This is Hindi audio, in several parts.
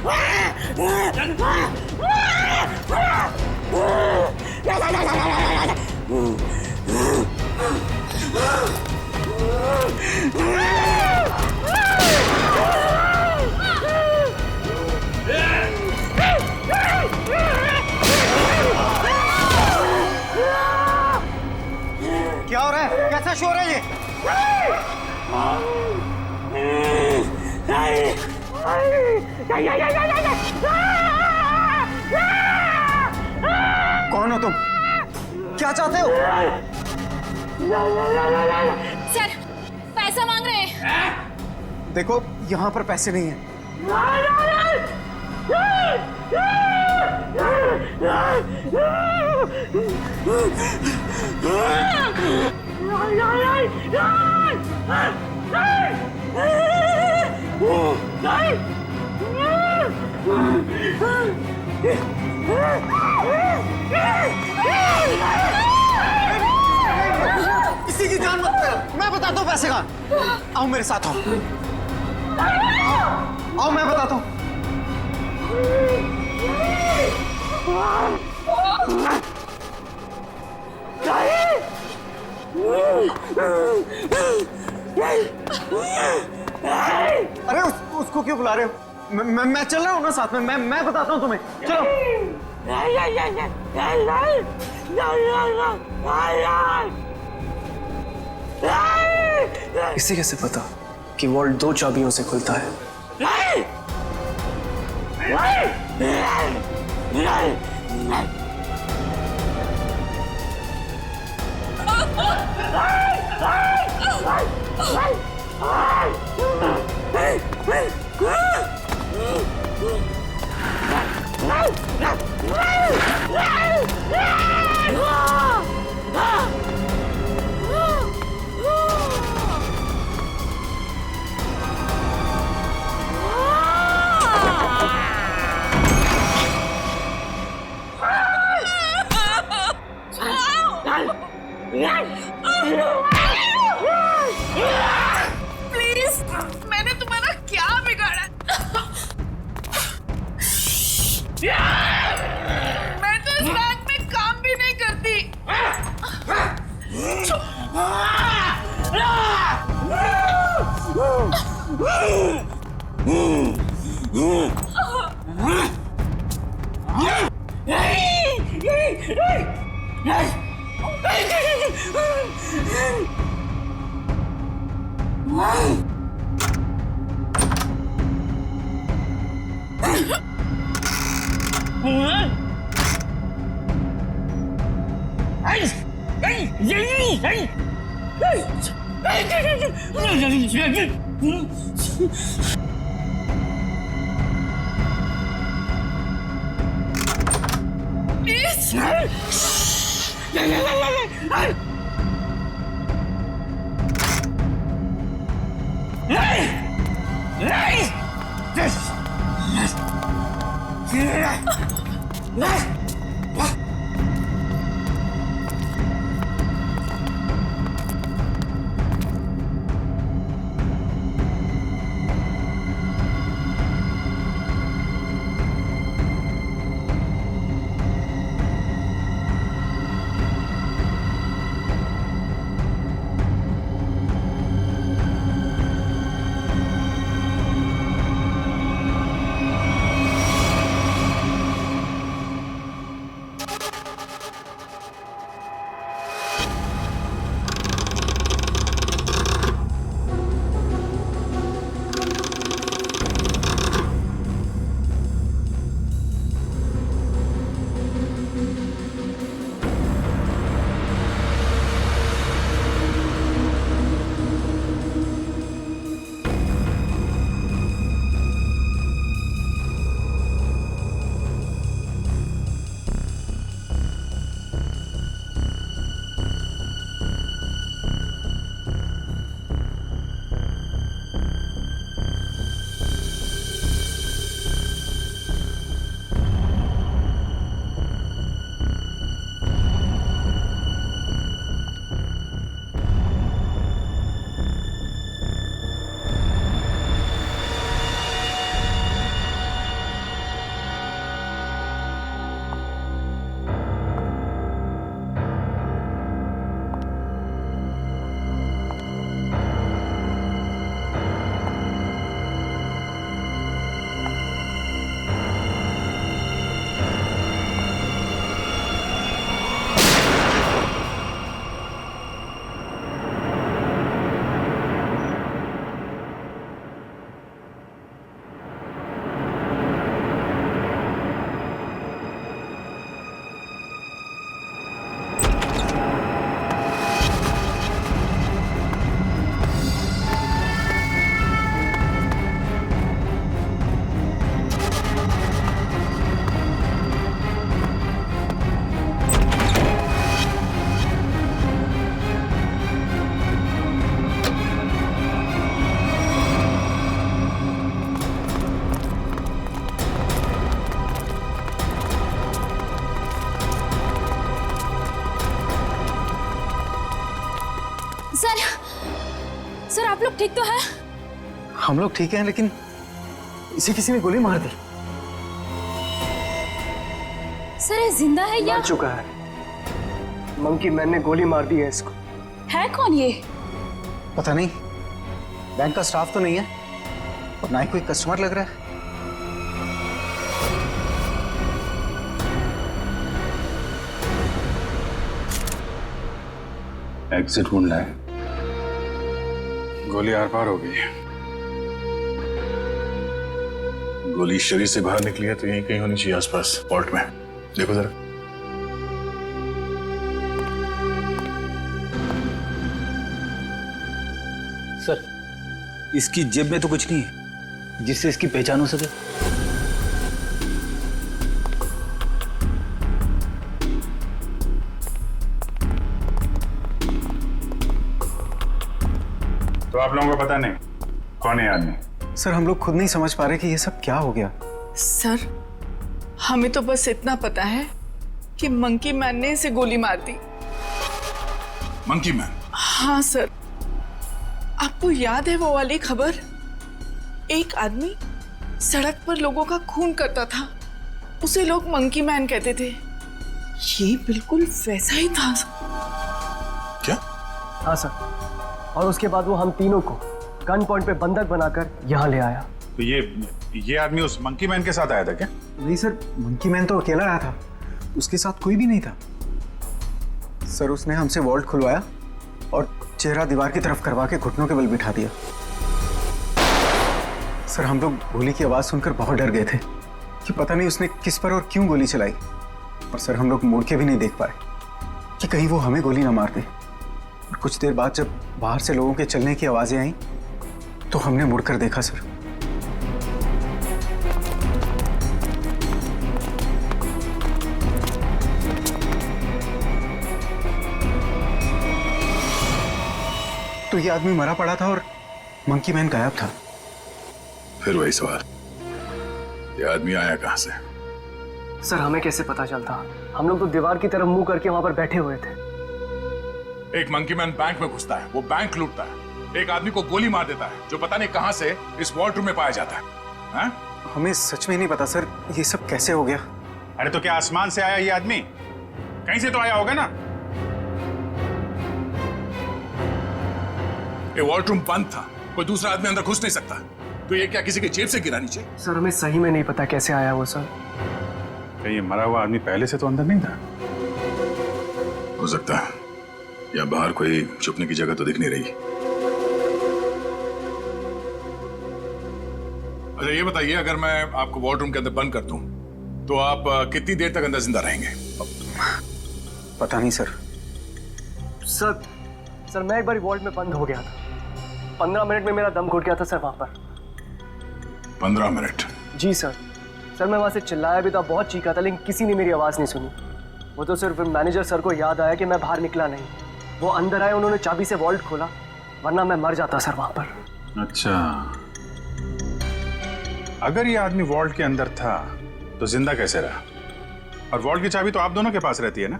क्या हो रहा है? कैसा शोर है ये? कौन हो तुम? क्या चाहते हो? सर, पैसा मांग रहे हैं। देखो, यहाँ पर पैसे नहीं हैं। किसी की जान मत करो। मैं बताता हूँ पैसे कहाँ। आओ मेरे साथ आओ। आओ मैं बताता हूँ। अरे उसको क्यों बुला रहे हो? मैं चल रहा हूँ ना साथ में। मैं बताता हूँ तुम्हें। चलो। इसे कैसे पता कि वॉल्ट 2 चाबियों से खुलता है? प्लीज, मैंने तुम्हारा क्या बिगाड़ा? मैं तो इस बैंक में काम भी नहीं करती। सर सर आप लोग ठीक तो हैं? हम लोग ठीक हैं, लेकिन इसे किसी ने गोली मार दी। सर ये जिंदा है या मर चुका है। मंकी मैन ने गोली मार दी है इसको। है कौन ये? पता नहीं, बैंक का स्टाफ तो नहीं है और ना ही कोई कस्टमर लग रहा है। एग्जिट ढूंढ रहा है। गोली आर पार हो गई है। गोली शरीर से बाहर निकली है तो यहीं कहीं होनी चाहिए आसपास, वॉल्ट में। देखो जरा। सर, इसकी जेब में तो कुछ नहीं है जिससे इसकी पहचान हो सके। तो आप लोगों को पता नहीं कौन है आदमी? सर हम लोग खुद नहीं समझ पा रहे कि ये सब क्या हो गया। सर हमें तो बस इतना पता है कि मंकी मैन ने इसे गोली मार दी। Monkey man? हाँ सर, आपको याद है वो वाली खबर? एक आदमी सड़क पर लोगों का खून करता था, उसे लोग मंकी मैन कहते थे। ये बिल्कुल वैसा ही था। क्या? हाँ सर, और उसके बाद वो हम तीनों को गन पॉइंट पे बंधक बनाकर यहाँ ले आया। तो ये आदमी उस मंकी मैन के साथ आया था क्या? नहीं सर, मंकी मैन तो अकेला आया था, उसके साथ कोई भी नहीं था। सर उसने हमसे वॉल्ट खुलवाया और चेहरा दीवार की तरफ करवा के घुटनों के बल बिठा दिया। सर हम लोग गोली की आवाज सुनकर बहुत डर गए थे कि पता नहीं उसने किस पर और क्यों गोली चलाई। और सर हम लोग मुड़ के भी नहीं देख पाए कि कहीं वो हमें गोली ना मार दे। और कुछ देर बाद जब बाहर से लोगों के चलने की आवाजें आई तो हमने मुड़कर देखा सर। तो ये आदमी मरा पड़ा था और मंकी मैन गायब था। फिर वही सवाल, ये आदमी आया कहां से? सर हमें कैसे पता चलता? हम लोग तो दीवार की तरफ मुंह करके वहां पर बैठे हुए थे। एक मंकी मैन बैंक में घुसता है, वो बैंक लूटता है, एक आदमी को गोली मार देता है जो पता नहीं कहां से इस वॉल्ट रूम में पाया जाता है। हाँ? हमें सच में नहीं पता सर, ये सब कैसे हो गया। अरे तो क्या आसमान से आया ये आदमी? कहीं से तो आया होगा ना। ये वॉल्ट रूम बंद था, कोई दूसरा आदमी अंदर घुस नहीं सकता, तो ये क्या किसी के जेब से गिरा नीचे? सर हमें सही में नहीं पता कैसे आया वो सर। क्या ये मरा हुआ आदमी पहले से तो अंदर नहीं था? हो सकता है, या बाहर कोई छुपने की जगह तो दिख नहीं रही। अच्छा ये बताइए, अगर मैं आपको वॉल्ट रूम के अंदर बंद कर दूं तो आप कितनी देर तक अंदर जिंदा रहेंगे? पता नहीं सर। सर मैं एक बार वॉल्ट में बंद हो गया था। 15 मिनट में मेरा दम घुट गया था सर वहां पर। 15 मिनट? जी सर। सर मैं वहां से चिल्लाया भी था, बहुत चीखा था, लेकिन किसी ने मेरी आवाज नहीं सुनी। वो तो सिर्फ मैनेजर सर को याद आया कि मैं बाहर निकला नहीं। वो अंदर आए, उन्होंने चाबी से वॉल्ट खोला, वरना मैं मर जाता सर वहां पर। अच्छा, अगर ये आदमी वॉल्ट के अंदर था तो जिंदा कैसे रहा? और वॉल्ट की चाबी तो आप दोनों के पास रहती है ना,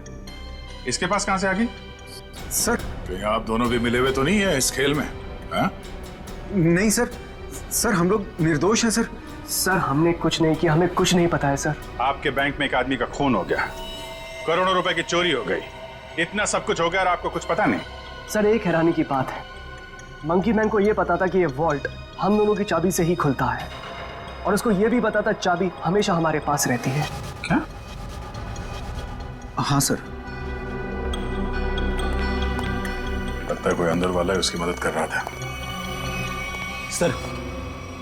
इसके पास कहां से आ गई? सर कहीं आप दोनों भी मिले हुए तो नहीं है इस खेल में? हा? नहीं सर, सर हम लोग निर्दोष हैं सर। सर हमने कुछ नहीं किया, हमें कुछ नहीं पता है सर। आपके बैंक में एक आदमी का खून हो गया, करोड़ों रुपए की चोरी हो गई, इतना सब कुछ हो गया और आपको कुछ पता नहीं? सर एक हैरानी की बात है, मंकी मैन को यह पता था कि ये वॉल्ट हम दोनों की चाबी से ही खुलता है, और उसको यह भी पता था चाबी हमेशा हमारे पास रहती है। क्या? हाँ सर। लगता है कोई अंदर वाला है, उसकी मदद कर रहा था। सर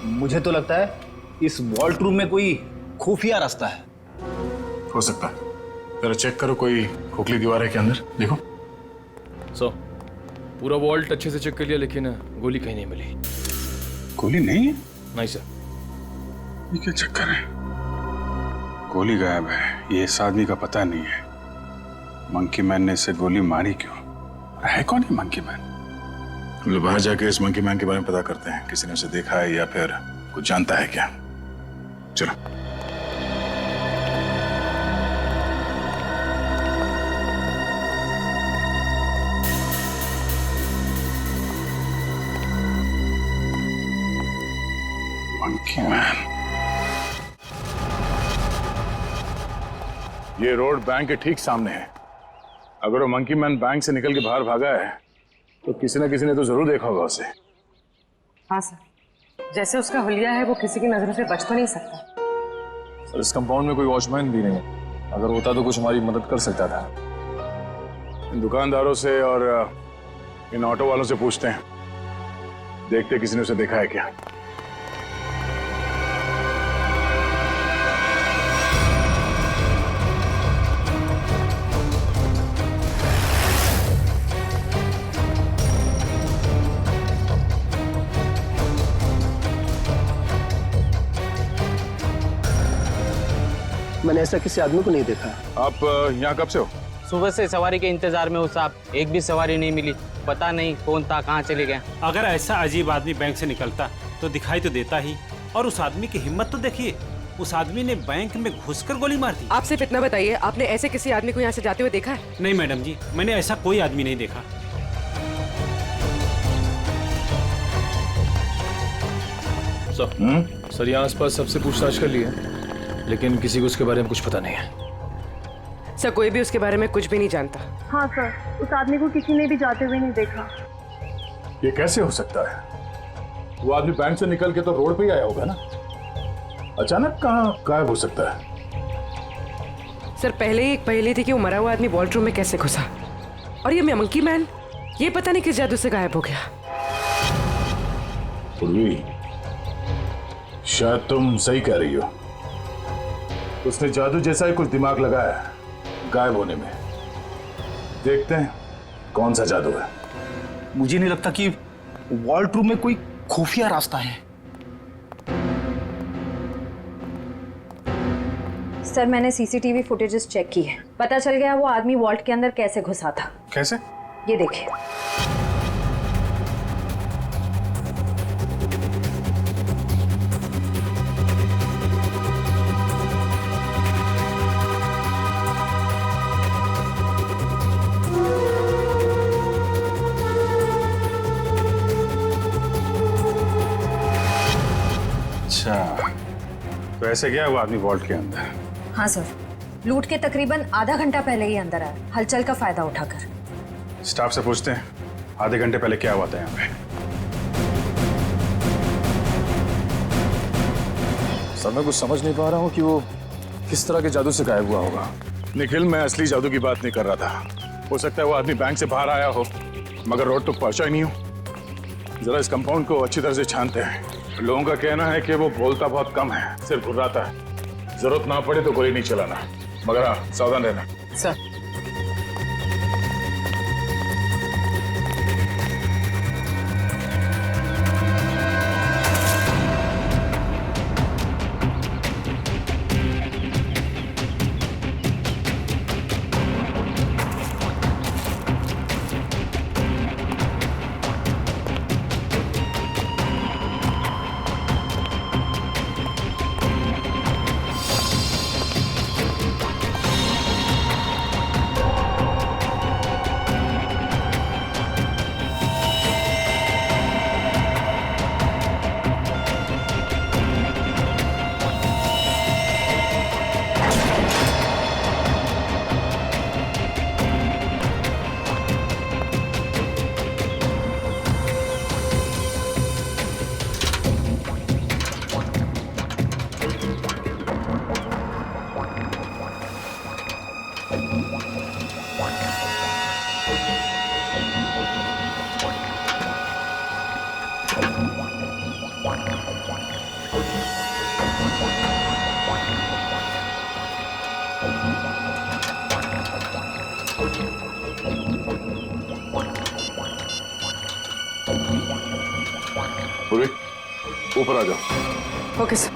मुझे तो लगता है इस वॉल्ट रूम में कोई खुफिया रास्ता है। हो सकता है, जरा चेक करो, कोई खोखली दीवार है क्या अंदर? देखो। पूरा वॉल्ट अच्छे से चेक कर लिया, लेकिन गोली कहीं नहीं मिली। गोली नहीं है? नहीं सर। ये क्या चक्कर है? गोली गायब है, ये इस आदमी का पता नहीं है। मंकी मैन ने इसे गोली मारी क्यों? है कौन है मंकी मैन? हम लोग बाहर जाके इस मंकी मैन के बारे में पता करते हैं, किसी ने उसे देखा है या फिर कुछ जानता है क्या? चलो। Monkey man. ये रोड बैंक के ठीक सामने है। अगर वो मंकी मैन बैंक से निकल के बाहर भागा है तो किसी ने तो जरूर देखा होगा उसे। हाँ सर, जैसे उसका हुलिया है वो किसी की नजरों से बच तो नहीं सकता। सर इस कंपाउंड में कोई वॉचमैन भी नहीं है, अगर होता तो कुछ हमारी मदद कर सकता था। इन दुकानदारों से और इन ऑटो वालों से पूछते हैं, देखते किसी ने उसे देखा है क्या। मैंने ऐसा किसी आदमी को नहीं देखा। आप यहाँ कब से हो? सुबह से सवारी के इंतजार में हूँ साहब, एक भी सवारी नहीं मिली। पता नहीं कौन था, कहाँ चले गए। अगर ऐसा अजीब आदमी बैंक से निकलता तो दिखाई तो देता ही। और उस आदमी की हिम्मत तो देखिए, उस आदमी ने बैंक में घुसकर गोली मार दी। आप सिर्फ इतना बताइए, आपने ऐसे किसी आदमी को यहाँ से जाते हुए देखा है? नहीं मैडम जी, मैंने ऐसा कोई आदमी नहीं देखा। सर यहाँ आसपास सबसे पूछताछ कर ली है, लेकिन किसी को उसके बारे में कुछ पता नहीं है। सर कोई भी उसके बारे में कुछ भी नहीं जानता। हाँ सर, उस आदमी को किसी ने भी जाते हुए नहीं देखा। ये कैसे हो सकता है? वो आदमी बैंक से निकल के तो रोड पे ही आया होगा ना, अचानक कहाँ गायब हो सकता है? सर पहले ही एक पहेली थी कि वो मरा हुआ आदमी वॉल्ट रूम में कैसे घुसा, और ये मंकी मैन ये पता नहीं किस जादू से गायब हो गया। पूर्वी, शायद तुम सही कह रही हो। उसने जादू जैसा ही कुछ दिमाग लगाया है गायब होने में। देखते हैं कौन सा जादू है। मुझे नहीं लगता कि वॉल्ट रूम में कोई खुफिया रास्ता है। सर मैंने सीसीटीवी फुटेजेस चेक की है, पता चल गया वो आदमी वॉल्ट के अंदर कैसे घुसा था। कैसे? ये देखिए। अच्छा, तो ऐसे गया वो आदमी वॉल्ट के अंदर? हाँ सर, लूट के तकरीबन आधा घंटा पहले ही अंदर आया, हलचल का फायदा उठाकर। स्टाफ से पूछते हैं आधे घंटे पहले क्या हुआ था यहाँ पे। सर मैं कुछ समझ नहीं पा रहा हूँ कि वो किस तरह के जादू से गायब हुआ होगा। निखिल, मैं असली जादू की बात नहीं कर रहा था। हो सकता है वो आदमी बैंक से बाहर आया हो, मगर रोड तक पहुंचा ही नहीं हो। जरा इस कंपाउंड को अच्छी तरह से छानते हैं। लोगों का कहना है कि वो बोलता बहुत कम है, सिर्फ घुर्राता है। जरूरत ना पड़े तो गोली नहीं चलाना, मगर हाँ सावधान रहना। सर पूर्वी, ऊपर आ जाओ। Okay sir.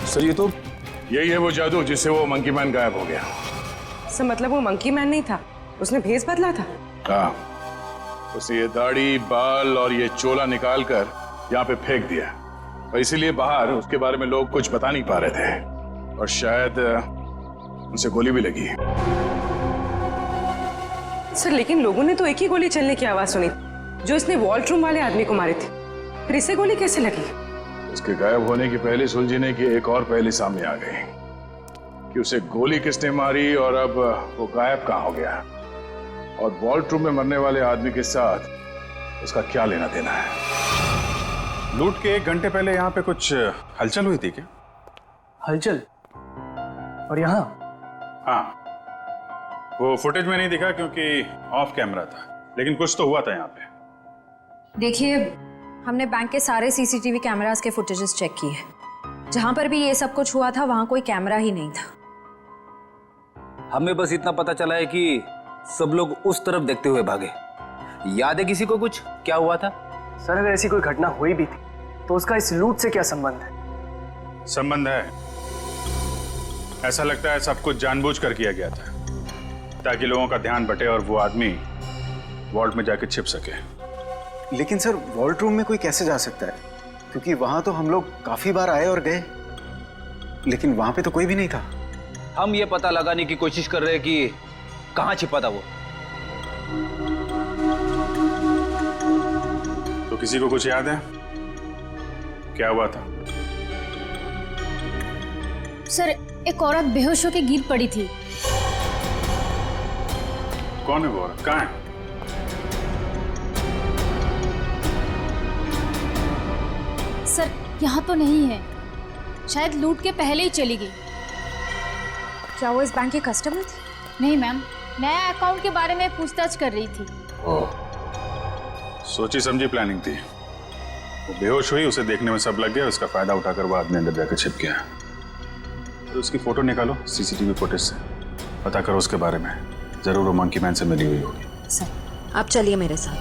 सर ये तो यही है वो जादू जिससे वो मंकी मैन गायब हो गया। सर मतलब वो मंकी मैन नहीं था, उसने भेस बदला था। हाँ, उसने ये दाढ़ी, बाल और ये चोला निकाल कर यहाँ पे फेंक दिया, और इसीलिए बाहर उसके बारे में लोग कुछ बता नहीं पा रहे थे, और शायद उनसे गोली भी लगी। सर लेकिन लोगों ने तो एक ही गोली चलने की आवाज सुनी जो इसने वॉल्ट रूम वाले आदमी को मारे थे, फिर इसे गोली कैसे लगी? उसके गायब होने की पहले सुलझने की एक और पहली सामने आ गई कि उसे गोली किसने मारी और अब वो गायब कहाँ हो गया, और वॉल्ट रूम में मरने वाले आदमी के साथ उसका क्या लेना देना है। लूट के 1 घंटे पहले यहाँ पे कुछ हलचल हुई थी क्या? हलचल? और यहाँ? हाँ, वो फुटेज में नहीं दिखा क्योंकि ऑफ कैमरा था, लेकिन कुछ तो हुआ था यहाँ पे। देखिए, हमने बैंक के सारे सीसीटीवी कैमरास के फुटेजेस चेक किए। जहां पर भी ये सब कुछ हुआ था वहां कोई कैमरा ही नहीं था। हमें बस इतना पता चला है कि सब लोग उस तरफ देखते हुए भागे। याद है किसी को कुछ क्या हुआ था? सर अगर ऐसी कोई घटना हुई भी थी तो उसका इस लूट से क्या संबंध है? संबंध है। ऐसा लगता है सब कुछ जानबूझ कर किया गया था ताकि लोगों का ध्यान बटे और वो आदमी वॉल्ट में जाके छिप सके। लेकिन सर वॉल्ट रूम में कोई कैसे जा सकता है, क्योंकि वहां तो हम लोग काफी बार आए और गए, लेकिन वहां पे तो कोई भी नहीं था। हम ये पता लगाने की कोशिश कर रहे हैं कि कहाँ छिपा था वो। तो किसी को कुछ याद है क्या हुआ था? सर एक औरत बेहोश होकर गिर पड़ी थी। कौन है वो औरत? कहाँ है? सर यहाँ तो नहीं है, शायद लूट के पहले ही चली गई। क्या वो इस बैंक की कस्टमर थी? नहीं मैम, नया अकाउंट के बारे में पूछताछ कर रही थी। सोची समझी प्लानिंग थी। वो बेहोश हुई, उसे देखने में सब लग गया, उसका फायदा उठाकर वो आदमी अंदर जाकर छिप गया। तो उसकी फोटो निकालो सीसीटीवी फुटेज से, पता करो उसके बारे में। जरूर वो मंकी मैन से मिली हुई होगी। सर आप चलिए मेरे साथ।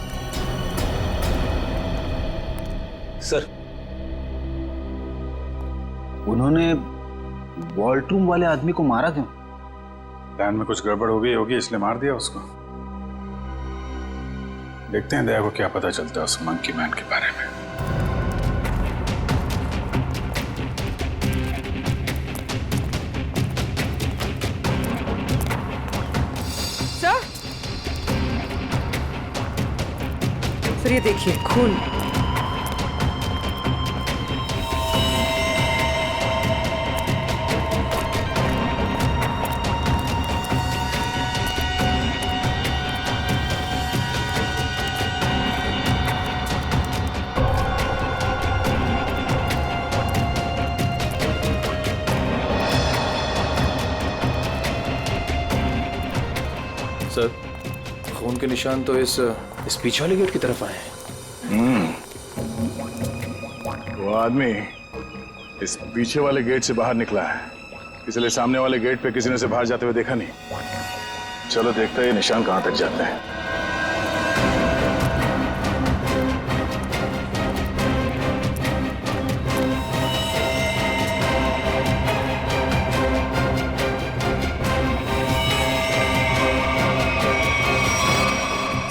सर उन्होंने वॉल्ट रूम वाले आदमी को मारा क्यों? प्लान में कुछ गड़बड़ हो गई होगी इसलिए मार दिया उसको। देखते हैं दया को क्या पता चलता है उस मंकी मैन के बारे में। सर ये देखिए खून। सर खून के निशान तो इस पीछे वाले गेट की तरफ आए हैं। वो आदमी इस पीछे वाले गेट से बाहर निकला है, इसलिए सामने वाले गेट पे किसी ने उसे बाहर जाते हुए देखा नहीं। चलो देखते हैं ये निशान कहां तक जाते हैं।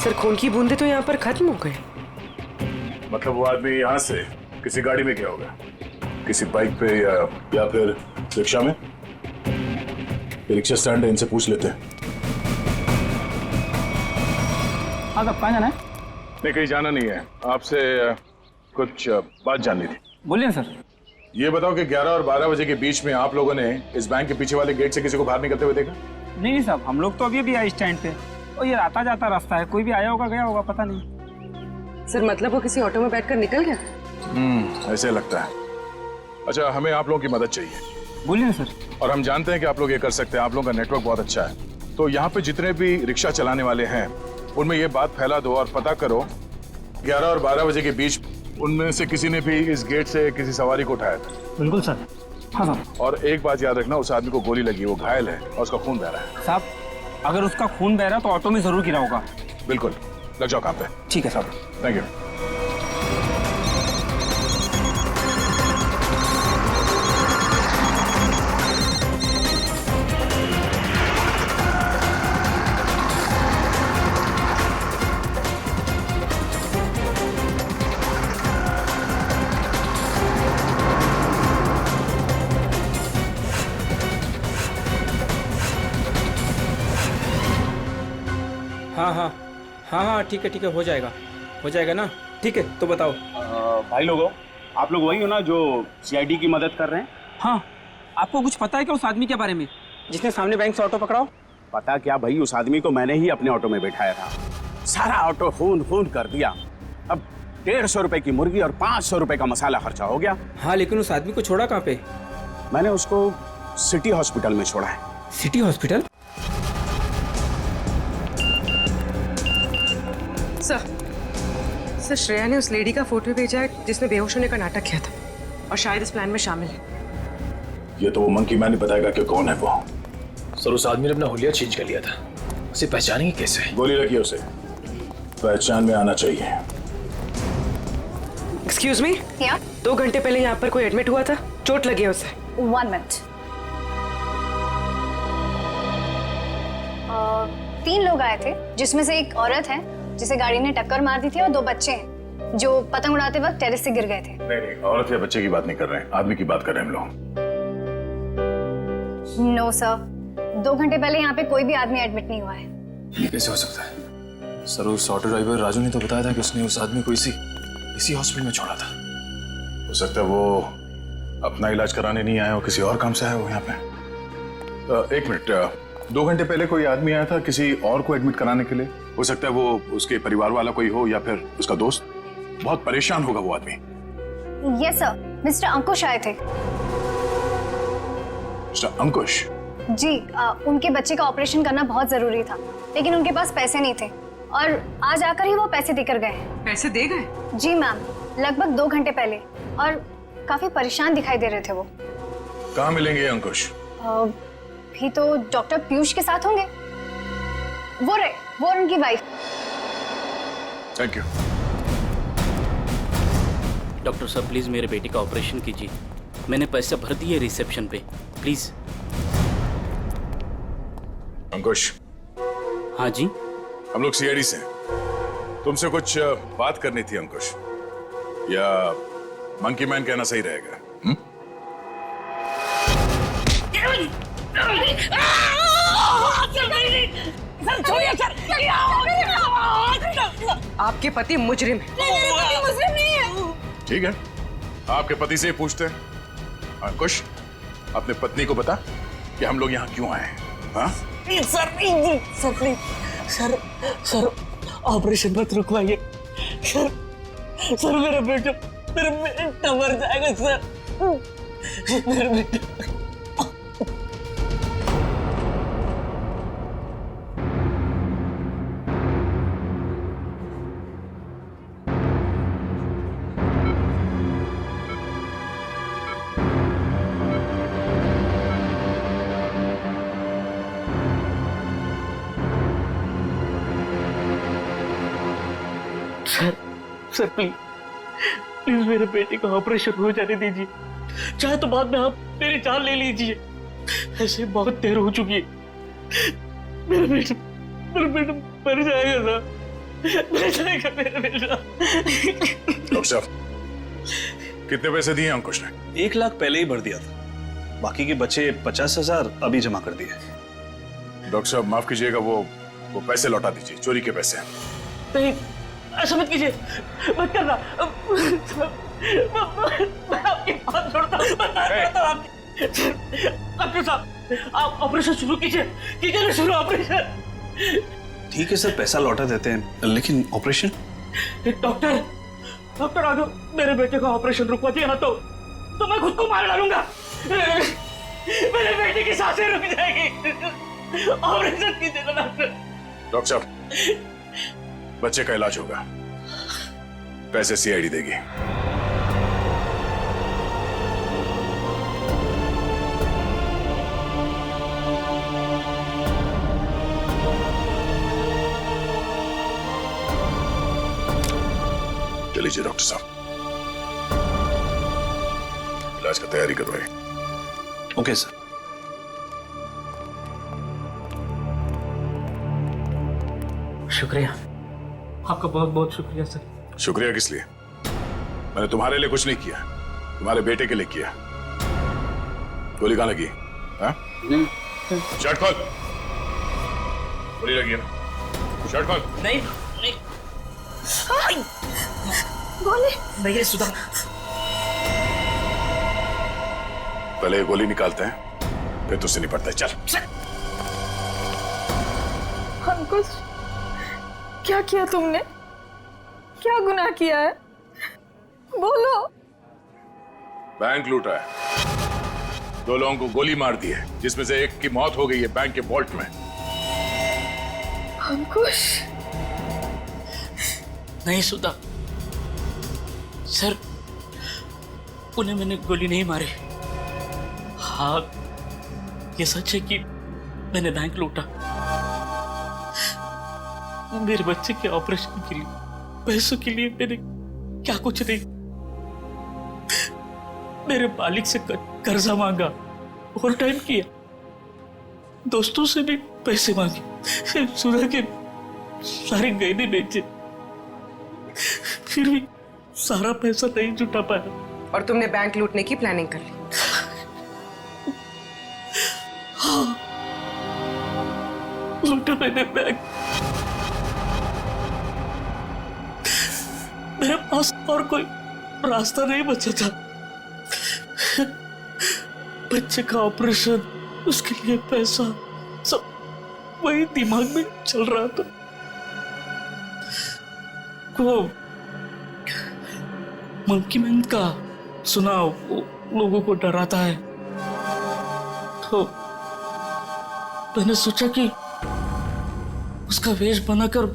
सर खून की बूंदे तो यहाँ पर खत्म हो गए। मतलब वो आदमी यहाँ से किसी गाड़ी में गया होगा, किसी बाइक पे या फिर रिक्शा में। ये रिक्शा स्टैंड है, इनसे पूछ लेते हैं। हाँ कहाँ जाना है? नहीं कहीं जाना नहीं है, आपसे कुछ बात जाननी थी। बोलिए सर। ये बताओ कि 11 और 12 बजे के बीच में आप लोगों ने इस बैंक के पीछे वाले गेट से किसी को बाहर निकलते हुए देखा? नहीं साहब, हम लोग तो अभी आए स्टैंड पे और ये आता जाता रास्ता है, कोई भी आया होगा गया होगा पता नहीं। सर मतलब वो किसी ऑटो में बैठकर निकल गया? ऐसे लगता है। अच्छा हमें आप लोगों की मदद चाहिए। बोलिए सर। और हम जानते हैं कि आप लोग ये कर सकते हैं, आप लोगों का नेटवर्क बहुत अच्छा है। तो यहाँ पे जितने भी रिक्शा चलाने वाले हैं उनमें ये बात फैला दो और पता करो 11 और 12 बजे के बीच उनमें से किसी ने भी इस गेट से किसी सवारी को उठाया था। बिल्कुल सर। हाँ साहब। और एक बात याद रखना, उस आदमी को गोली लगी, वो घायल है और उसका खून बह रहा है। साहब अगर उसका खून बह रहा तो ऑटो में जरूर गिरा होगा। बिल्कुल, लग जाओ काम पे। ठीक है साहब। Thank you. हाँ हाँ ठीक है हो जाएगा ना। ठीक है तो बताओ। भाई लोगों, आप लोग वही हो ना जो सीआईडी की मदद कर रहे हैं? हाँ, आपको कुछ पता है क्या उस आदमी के बारे में जिसने सामने बैंक से ऑटो पकड़ाओ? पता क्या भाई, उस आदमी को मैंने ही अपने ऑटो में बैठाया था। सारा ऑटो खून कर दिया। अब 150 रुपए की मुर्गी और 500 रुपए का मसाला खर्चा हो गया। हाँ, लेकिन उस आदमी को छोड़ा कहाँ पे? मैंने उसको सिटी हॉस्पिटल में छोड़ा है। City hospital? सर श्रेया ने उस लेडी का फोटो भेजा है जिसने बेहोश होने का नाटक किया था और शायद इस प्लान में शामिल है। ये तो वो मंकी मैन ही बताएगा कि कौन है वो। सर उस आदमी ने अपना हुलिया चेंज कर लिया था, उसे पहचानेंगे कैसे? गोली लगी उसे, पहचान में आना चाहिए। एक्सक्यूज मी, 2 घंटे पहले यहाँ पर कोई एडमिट हुआ था, चोट लगी है उसे। 1 मिनट। 3 लोग आए थे जिसमें से एक औरत है जिसे गाड़ी ने टक्कर मार दी थी और 2 बच्चे हैं जो पतंग उड़ाते वक्त टेरेस से गिर गए थे। नहीं, औरत या बच्चे की बात नहीं कर रहे हैं, आदमी की बात कर रहे हैं हम लोग। नो सर, 2 घंटे पहले यहाँ पे कोई भी आदमी एडमिट नहीं हुआ है। ये कैसे हो सकता है? सर उस ऑटो ड्राइवर राजू ने तो बताया था कि उसने उस आदमी को इसी हॉस्पिटल में छोड़ा था। हो सकता है वो अपना इलाज कराने नहीं आया हो, किसी और काम से आया हो यहाँ पे। 1 मिनट, 2 घंटे पहले कोई आदमी आया था किसी और को एडमिट कराने के लिए। हो सकता है वो उसके परिवार वाला कोई हो या फिर उसका दोस्त। बहुत परेशान होगा वो आदमी। यस सर, मिस्टर अंकुश आए थे। मिस्टर अंकुश? जी, उनके बच्चे का ऑपरेशन करना बहुत जरूरी था लेकिन उनके पास पैसे नहीं थे और आज आकर ही वो पैसे देकर गए। पैसे दे गए? जी मैम, लगभग 2 घंटे पहले, और काफी परेशान दिखाई दे रहे थे वो। कहाँ मिलेंगे अंकुश? भी तो डॉक्टर पीयूष के साथ होंगे। वो उनकी वाइफ। Thank you. डॉक्टर साहब प्लीज मेरे बेटे का ऑपरेशन कीजिए, मैंने पैसे भर दिए रिसेप्शन पे, प्लीज। अंकुश? हाँ जी। हम लोग सीआईडी से हैं, तुमसे कुछ बात करनी थी अंकुश, या मंकी मैन कहना सही रहेगा? आपके पति मुजरिम है। ठीक है, आपके पति से पूछते हैं। अंकुश, अपने पत्नी को बता कि हम लोग यहाँ क्यों आए हैं। हाँ? सर ऑपरेशन मत रुकवाइए सर, मेरा बेटा मर जाएगा सर, मेरा बेटा। सर प्लीज मेरे बेटे का ऑपरेशन हो जाने दीजिए, चाहे तो बाद में आप मेरी जान ले लीजिए, ऐसे बहुत देर हो चुकी है। मेरा बेटा मर जाएगा सर, मर जाएगा मेरा बेटा। डॉक्टर साहब, कितने पैसे दिए अंकुश ने? 1 लाख पहले ही भर दिया था, बाकी के बचे 50,000 अभी जमा कर दिए। डॉक्टर साहब माफ कीजिएगा, वो पैसे लौटा दीजिए, चोरी के पैसे। नहीं, ऐसा मत कीजिए, मत करना। मैं आपकी बात छोड़ता हूँ। डॉक्टर साहब, आप ऑपरेशन शुरू कीजिए ना, शुरू ऑपरेशन। ठीक है सर, पैसा लौटा देते हैं, लेकिन ऑपरेशन? डॉक्टर अगर मेरे बेटे का ऑपरेशन रुकवा दिया ना तो मैं खुद को मार डालूंगा। मेरे बेटे की सांसें रुक जाएगी। ऑपरेशन कीजिएगा डॉक्टर। डॉक्टर साहब, बच्चे का इलाज होगा, पैसे सीआईडी देगी। चलिए डॉक्टर साहब, इलाज का तैयारी करवाइए। Okay sir. शुक्रिया, आपका बहुत बहुत शुक्रिया सर। शुक्रिया किस लिए? मैंने तुम्हारे लिए कुछ नहीं किया, तुम्हारे बेटे के लिए किया। गोली कहाँ लगी? हाँ? शर्ट खोल। गोली लगी है ना? शर्ट खोल। नहीं नहीं गोली नहीं सुधा, पहले ये गोली निकालते हैं, फिर तुझसे निपटते हैं। चल। अंकुश, क्या किया तुमने? क्या गुनाह किया है? बोलो। बैंक लूटा है, 2 लोगों को गोली मार दी है, जिसमें से एक की मौत हो गई है बैंक के वॉल्ट में। अंकुश, नहीं सुधा सर, उन्हें मैंने गोली नहीं मारी। हाँ, ये सच है कि मैंने बैंक लूटा। मेरे बच्चे के ऑपरेशन के लिए, पैसों के लिए मैंने क्या कुछ नहीं, मेरे मालिक से कर्जा मांगा, ओवर टाइम किया, दोस्तों से भी पैसे मांगे, सुधा के सारे गहने बेचे, फिर भी सारा पैसा नहीं जुटा पाया। और तुमने बैंक लूटने की प्लानिंग कर ली? हाँ, लूटा मैंने बैंक। मेरे पास और कोई रास्ता नहीं बचा था। बच्चे का ऑपरेशन, उसके लिए पैसा, सब वही दिमाग में चल रहा था। वो मंकी मैन का सुना, लोगों को डराता है, तो मैंने सोचा कि उसका वेश बनाकर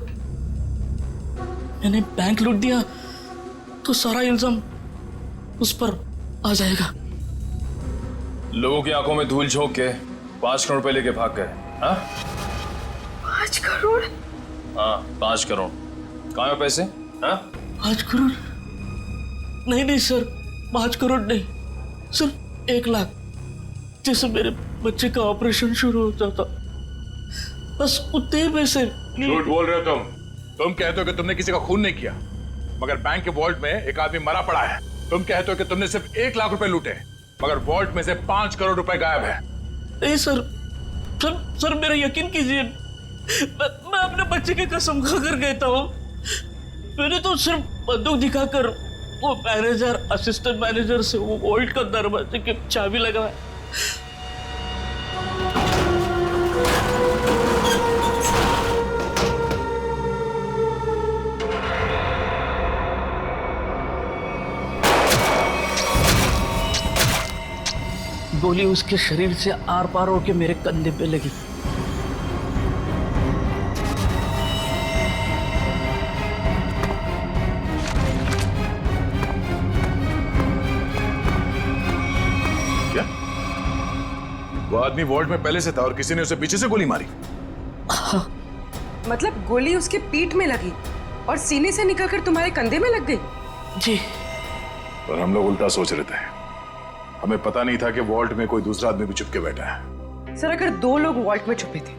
मैंने बैंक लूट दिया तो सारा इल्जाम उस पर आ जाएगा। लोगों की आंखों में धूल झोंक के 5 करोड़ रुपए लेके भाग गए। हाँ 5 करोड़? हाँ 5 करोड़। कहाँ है पैसे? हाँ 5 करोड़ नहीं सर, 5 करोड़ नहीं, सिर्फ 1 लाख। जैसे मेरे बच्चे का ऑपरेशन शुरू हो जाता, बस उतने ही पैसे। झूठ बोल रहे हो तुम कहते हो कि तुमने किसी का खून नहीं किया, मगर बैंक के वॉल्ट में एक आदमी मरा पड़ा है। तुम कहते हो कि तुमने सिर्फ 1 लाख रुपए लूटे, मगर वॉल्ट में से 5 करोड़ रुपए गायब है। नहीं सर मेरा यकीन कीजिए, मैं अपने बच्चे की कसम खाकर कहता हूँ, मैंने तो सिर्फ बंदूक दिखाकर वो मैनेजर, असिस्टेंट मैनेजर से वो वॉल्ट का दरवाजे की चाबी लगाया। गोली उसके शरीर से आर पार होकर मेरे कंधे पे लगी। क्या? वो आदमी वॉल्ट में पहले से था और किसी ने उसे पीछे से गोली मारी? मतलब गोली उसके पीठ में लगी और सीने से निकलकर तुम्हारे कंधे में लग गई? जी। और हम लोग उल्टा सोच रहे थे, हमें पता नहीं था कि वॉल्ट में कोई दूसरा आदमी भी छुप के बैठा है। सर अगर 2 लोग वॉल्ट में छुपे थे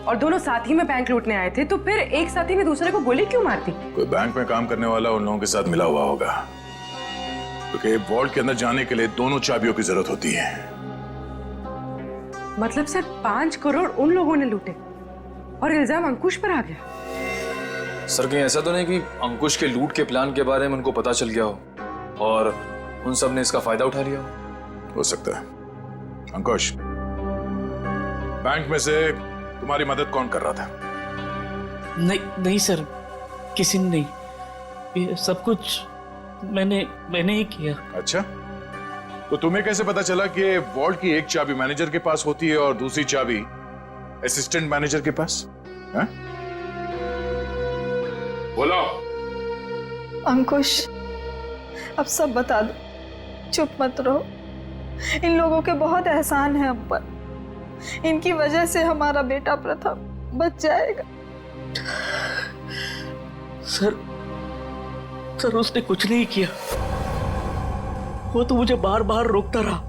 और दोनों साथ ही में बैंक लूटने आए थे, तो फिर एक साथी ने दूसरे को गोली क्यों मार दी? कोई बैंक में काम करने वाला उन लोगों के साथ मिला हुआ होगा, क्योंकि वॉल्ट के अंदर जाने के लिए दोनों चाबियों की जरूरत होती है। मतलब सर 5 करोड़ उन लोगों ने लूटे और इल्जाम अंकुश पर आ गया? सर कहीं ऐसा तो नहीं कि अंकुश के लूट के प्लान के बारे में उनको पता चल गया हो और उन सब ने इसका फायदा उठा लिया हो सकता है। अंकुश, बैंक में से तुम्हारी मदद कौन कर रहा था? नहीं सर, किसी ने नहीं, ये सब कुछ मैंने ही किया। अच्छा, तो तुम्हें कैसे पता चला कि वॉल्ट की एक चाबी मैनेजर के पास होती है और दूसरी चाबी असिस्टेंट मैनेजर के पास? है? बोलो। अंकुश, अब सब बता दो, चुप मत रहो। इन लोगों के बहुत एहसान है हम पर, इनकी वजह से हमारा बेटा प्रथम बच जाएगा। सर उसने कुछ नहीं किया, वो तो मुझे बार बार रोकता रहा।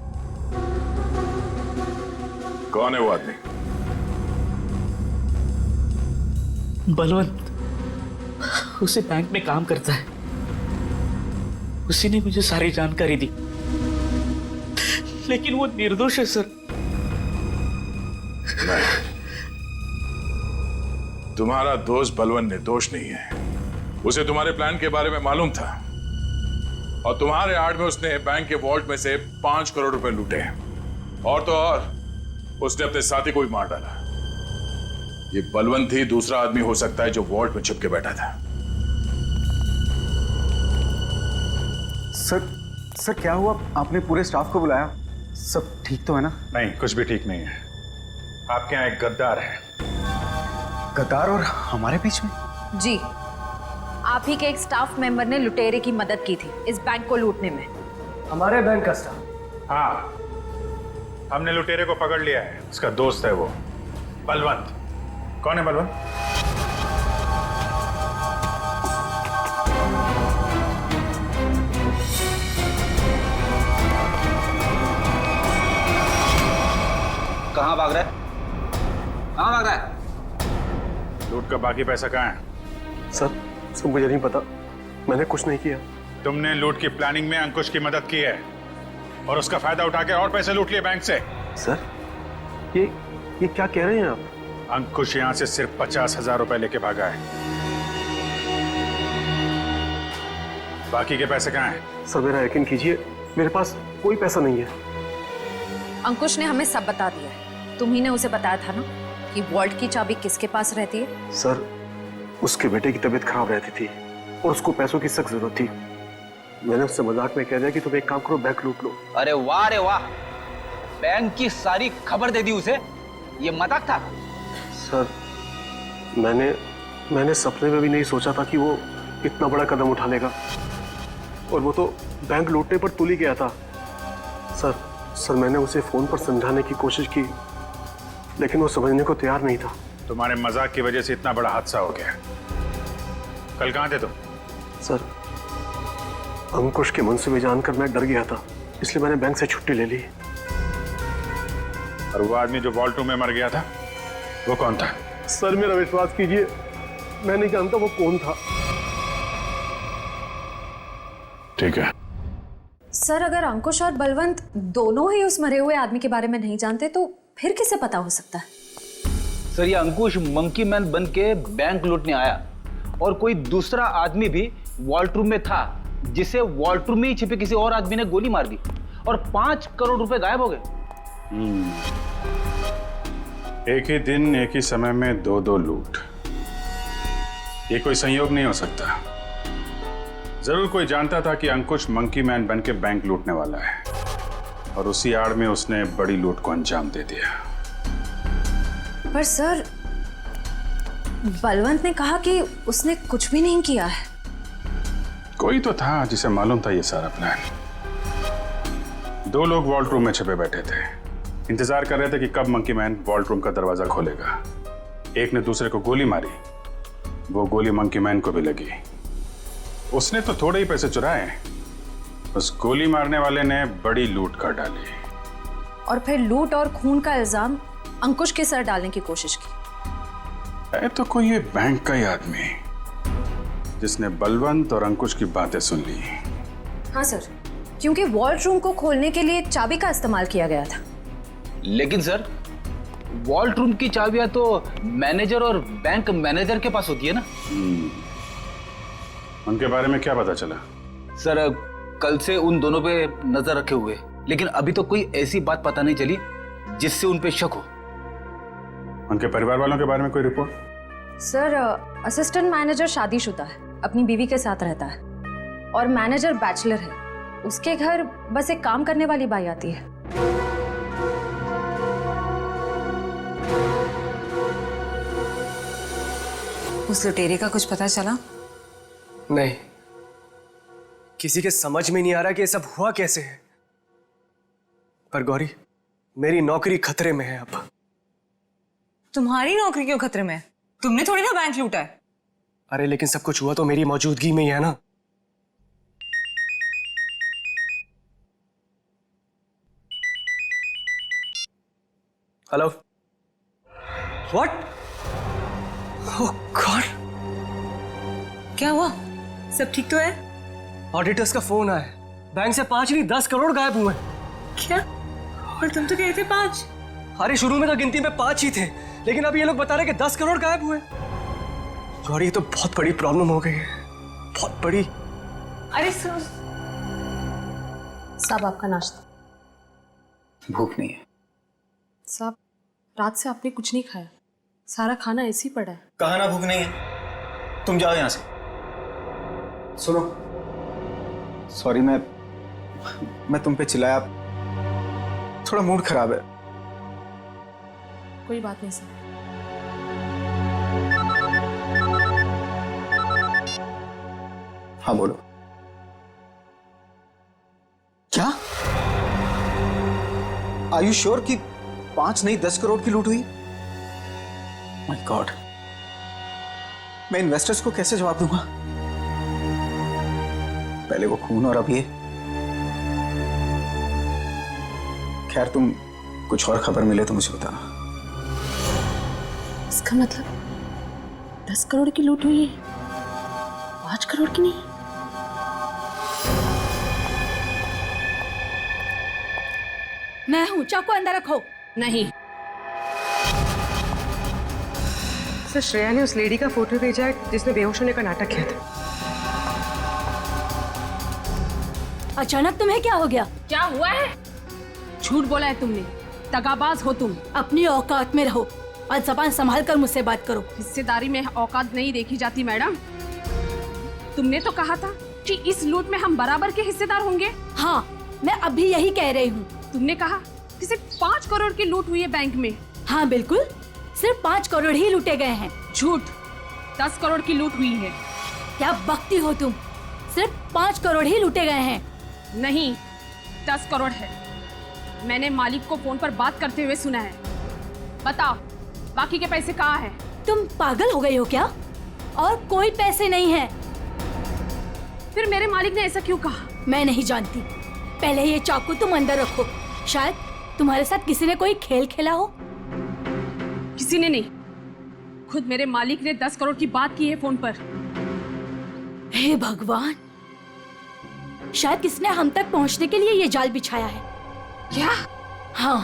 कौन है वो आदमी? बलवंत, उसी बैंक में काम करता है, उसी ने मुझे सारी जानकारी दी, लेकिन वो निर्दोष है सर। तुम्हारा दोस्त बलवंत निर्दोष नहीं है। उसे तुम्हारे प्लान के बारे में मालूम था और तुम्हारे आड़ में उसने बैंक के वॉल्ट में से 5 करोड़ रुपए लूटे। और तो और उसने अपने साथी को भी मार डाला। ये बलवंत ही दूसरा आदमी हो सकता है जो वॉल्ट में छुप के बैठा था। सर क्या हुआ? आपने पूरे स्टाफ को बुलाया? सब ठीक तो है ना? नहीं, कुछ भी ठीक नहीं है। आपके यहाँ एक गद्दार है। गद्दार और हमारे बीच में? जी, आप ही के एक स्टाफ मेंबर ने लुटेरे की मदद की थी इस बैंक को लूटने में। हमारे बैंक का स्टाफ? हाँ, हमने लुटेरे को पकड़ लिया है। उसका दोस्त है वो बलवंत। कौन है बलवंत? कहाँ भाग रहा है? कहाँ भाग रहा है? लूट का बाकी पैसा कहाँ है? सर मुझे नहीं पता, मैंने कुछ नहीं किया। तुमने लूट की प्लानिंग में अंकुश की मदद की है और उसका फायदा उठा के और पैसे लूट लिए बैंक से। सर ये क्या कह रहे हैं आप? अंकुश यहाँ से सिर्फ 50,000 रुपए लेके भागा है। बाकी के पैसे कहाँ हैं? सर मेरा यकीन कीजिए, मेरे पास कोई पैसा नहीं है। अंकुश ने हमें सब बता दिया है। तुम्ही ने उसे बताया था ना कि वॉल्ट की चाबी किसके पास रहती है? सर उसके बेटे की तबीयत खराब रहती थी और उसको पैसों की सख्त जरूरत थी। मैंने उससे मजाक में कह दिया कि तुम एक काम करो, बैंक लूट लो। अरे वाह रे वाह, बैंक की सारी खबर दे दी उसे। ये मजाक था? सर मैंने सपने में भी नहीं सोचा था कि वो इतना बड़ा कदम उठा लेगा। और वो तो बैंक लूटने पर तुल ही गया था। सर मैंने उसे फोन पर समझाने की कोशिश की, लेकिन वो समझने को तैयार नहीं था। तुम्हारे मजाक की वजह से इतना बड़ा हादसा हो गया। कल कहाँ थे तुम? सर अंकुश के मंसूबे जानकर मैं डर गया था, इसलिए मैंने बैंक से छुट्टी ले ली। और वो आदमी जो वॉल्ट रूम में मर गया था, वो कौन था? सर मेरा विश्वास कीजिए, मैं नहीं जानता वो कौन था। ठीक है। सर अगर अंकुश और बलवंत दोनों ही उस मरे हुए आदमी के बारे में नहीं जानते तो फिर किसे पता हो सकता है? सर ये अंकुश मंकी मैन बन के बैंक लूटने आया और कोई दूसरा आदमी भी वॉल्ट रूम में था, जिसे वॉल्ट रूम में ही छिपे किसी और आदमी ने गोली मार दी और 5 करोड़ रुपए गायब हो गए। एक ही दिन एक ही समय में दो लूट, ये कोई संयोग नहीं हो सकता। जरूर कोई जानता था कि अंकुश मंकी मैन बन के बैंक लूटने वाला है और उसी आड़ में उसने बड़ी लूट को अंजाम दे दिया। पर सर बलवंत ने कहा कि उसने कुछ भी नहीं किया है। कोई तो था जिसे मालूम था ये सारा प्लान। 2 लोग वॉल्ट रूम में छिपे बैठे थे, इंतजार कर रहे थे कि कब मंकी मैन वॉल्ट रूम का दरवाजा खोलेगा। एक ने दूसरे को गोली मारी, वो गोली मंकी मैन को भी लगी। उसने तो थोड़े ही पैसे चुराए, उस गोली मारने वाले ने बड़ी लूट कर डाली और फिर लूट और खून का इल्जाम अंकुश के सर डालने की कोशिश की। है तो कोई ये बैंक का ही आदमी जिसने बलवंत और अंकुश की बातें सुन ली। हाँ सर, क्योंकि वॉल्ट रूम को खोलने के लिए चाबी का इस्तेमाल किया गया था। लेकिन सर वॉल्ट रूम की चाबियां तो मैनेजर और बैंक मैनेजर के पास होती है ना। उनके बारे में क्या पता चला? सर कल से उन दोनों पे नजर रखे हुए, लेकिन अभी तो कोई ऐसी बात पता नहीं चली जिससे उन पे शक हो। उनके परिवार वालों के बारे में कोई रिपोर्ट? सर असिस्टेंट मैनेजर शादीशुदा है, अपनी बीवी के साथ रहता है और मैनेजर बैचलर है। उसके घर बस एक काम करने वाली बाई आती है। उस लुटेरे का कुछ पता चला? नहीं, किसी के समझ में नहीं आ रहा कि ये सब हुआ कैसे है। पर गौरी, मेरी नौकरी खतरे में है अब। तुम्हारी नौकरी क्यों खतरे में है? तुमने थोड़ी ना बैंक लूटा है। अरे लेकिन सब कुछ हुआ तो मेरी मौजूदगी में ही है ना। हेलो। व्हाट? ओह गॉड, क्या हुआ? सब ठीक तो है? ऑडिटर्स का फोन आया, बैंक से 5 नहीं 10 करोड़ गायब हुए। क्या? और तुम तो कहे थे 5। अरे शुरू में तो गिनती में 5 ही थे, लेकिन अब ये लोग बता रहे कि 10 करोड़ गायब हुए। गौरी ये तो बहुत बड़ी प्रॉब्लम हो गई है, बहुत बड़ी। अरे सर साहब आपका नाश्ता। भूख नहीं है। साहब रात से आपने कुछ नहीं खाया, सारा खाना ऐसे ही पड़ा है। कहा ना भूख नहीं है, तुम जाओ यहाँ से। सुनो, सॉरी मैं तुम पे चिल्लाया, थोड़ा मूड खराब है। कोई बात नहीं सर। हाँ बोलो। क्या? आर यू श्योर कि 5 नहीं 10 करोड़ की लूट हुई? माय गॉड, मैं इन्वेस्टर्स को कैसे जवाब दूंगा? पहले वो खून और अब ये। खैर तुम कुछ और खबर मिले तो मुझे बताना। इसका मतलब 10 करोड़ की लूट हुई है, 5 करोड़ की नहीं। मैं हूं, चाकू अंदर रखो। नहीं सर, श्रेया ने उस लेडी का फोटो भेजा है जिसने बेहोश होने का नाटक किया था। अचानक तुम्हें क्या हो गया? क्या हुआ है? झूठ बोला है तुमने, दगाबाज हो तुम। अपनी औकात में रहो और जबान संभाल कर मुझसे बात करो। हिस्सेदारी में औकात नहीं देखी जाती मैडम। तुमने तो कहा था कि इस लूट में हम बराबर के हिस्सेदार होंगे। हाँ, मैं अभी यही कह रही हूँ। तुमने कहा कि सिर्फ 5 करोड़ की लूट हुई है बैंक में। हाँ बिल्कुल, सिर्फ 5 करोड़ ही लूटे गए हैं। झूठ, 10 करोड़ की लूट हुई है। क्या बकती हो तुम? सिर्फ 5 करोड़ ही लूटे गए हैं। नहीं, 10 करोड़ है। मैंने मालिक को फोन पर बात करते हुए सुना है। बताओ बाकी के पैसे कहाँ हैं? तुम पागल हो गई हो क्या? और कोई पैसे नहीं है। फिर मेरे मालिक ने ऐसा क्यों कहा? मैं नहीं जानती। पहले ये चाकू तुम अंदर रखो। शायद तुम्हारे साथ किसी ने कोई खेल खेला हो। किसी ने नहीं, खुद मेरे मालिक ने 10 करोड़ की बात की है फोन पर। हे भगवान, शायद किसने हम तक पहुंचने के लिए ये जाल बिछाया है। क्या? हाँ,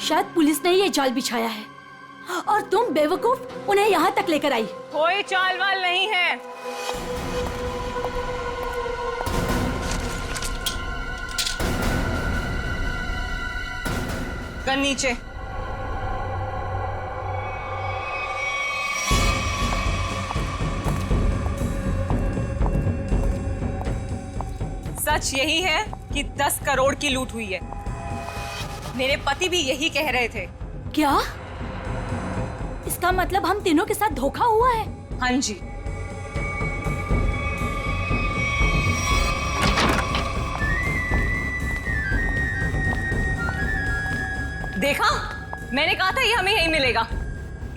शायद पुलिस ने ये जाल बिछाया है और तुम बेवकूफ उन्हें यहाँ तक लेकर आई। कोई चाल वाल नहीं है। गन नीचे। सच यही है कि 10 करोड़ की लूट हुई है। मेरे पति भी यही कह रहे थे। क्या? इसका मतलब हम तीनों के साथ धोखा हुआ है? हाँ जी। देखा, मैंने कहा था ये हमें यही मिलेगा।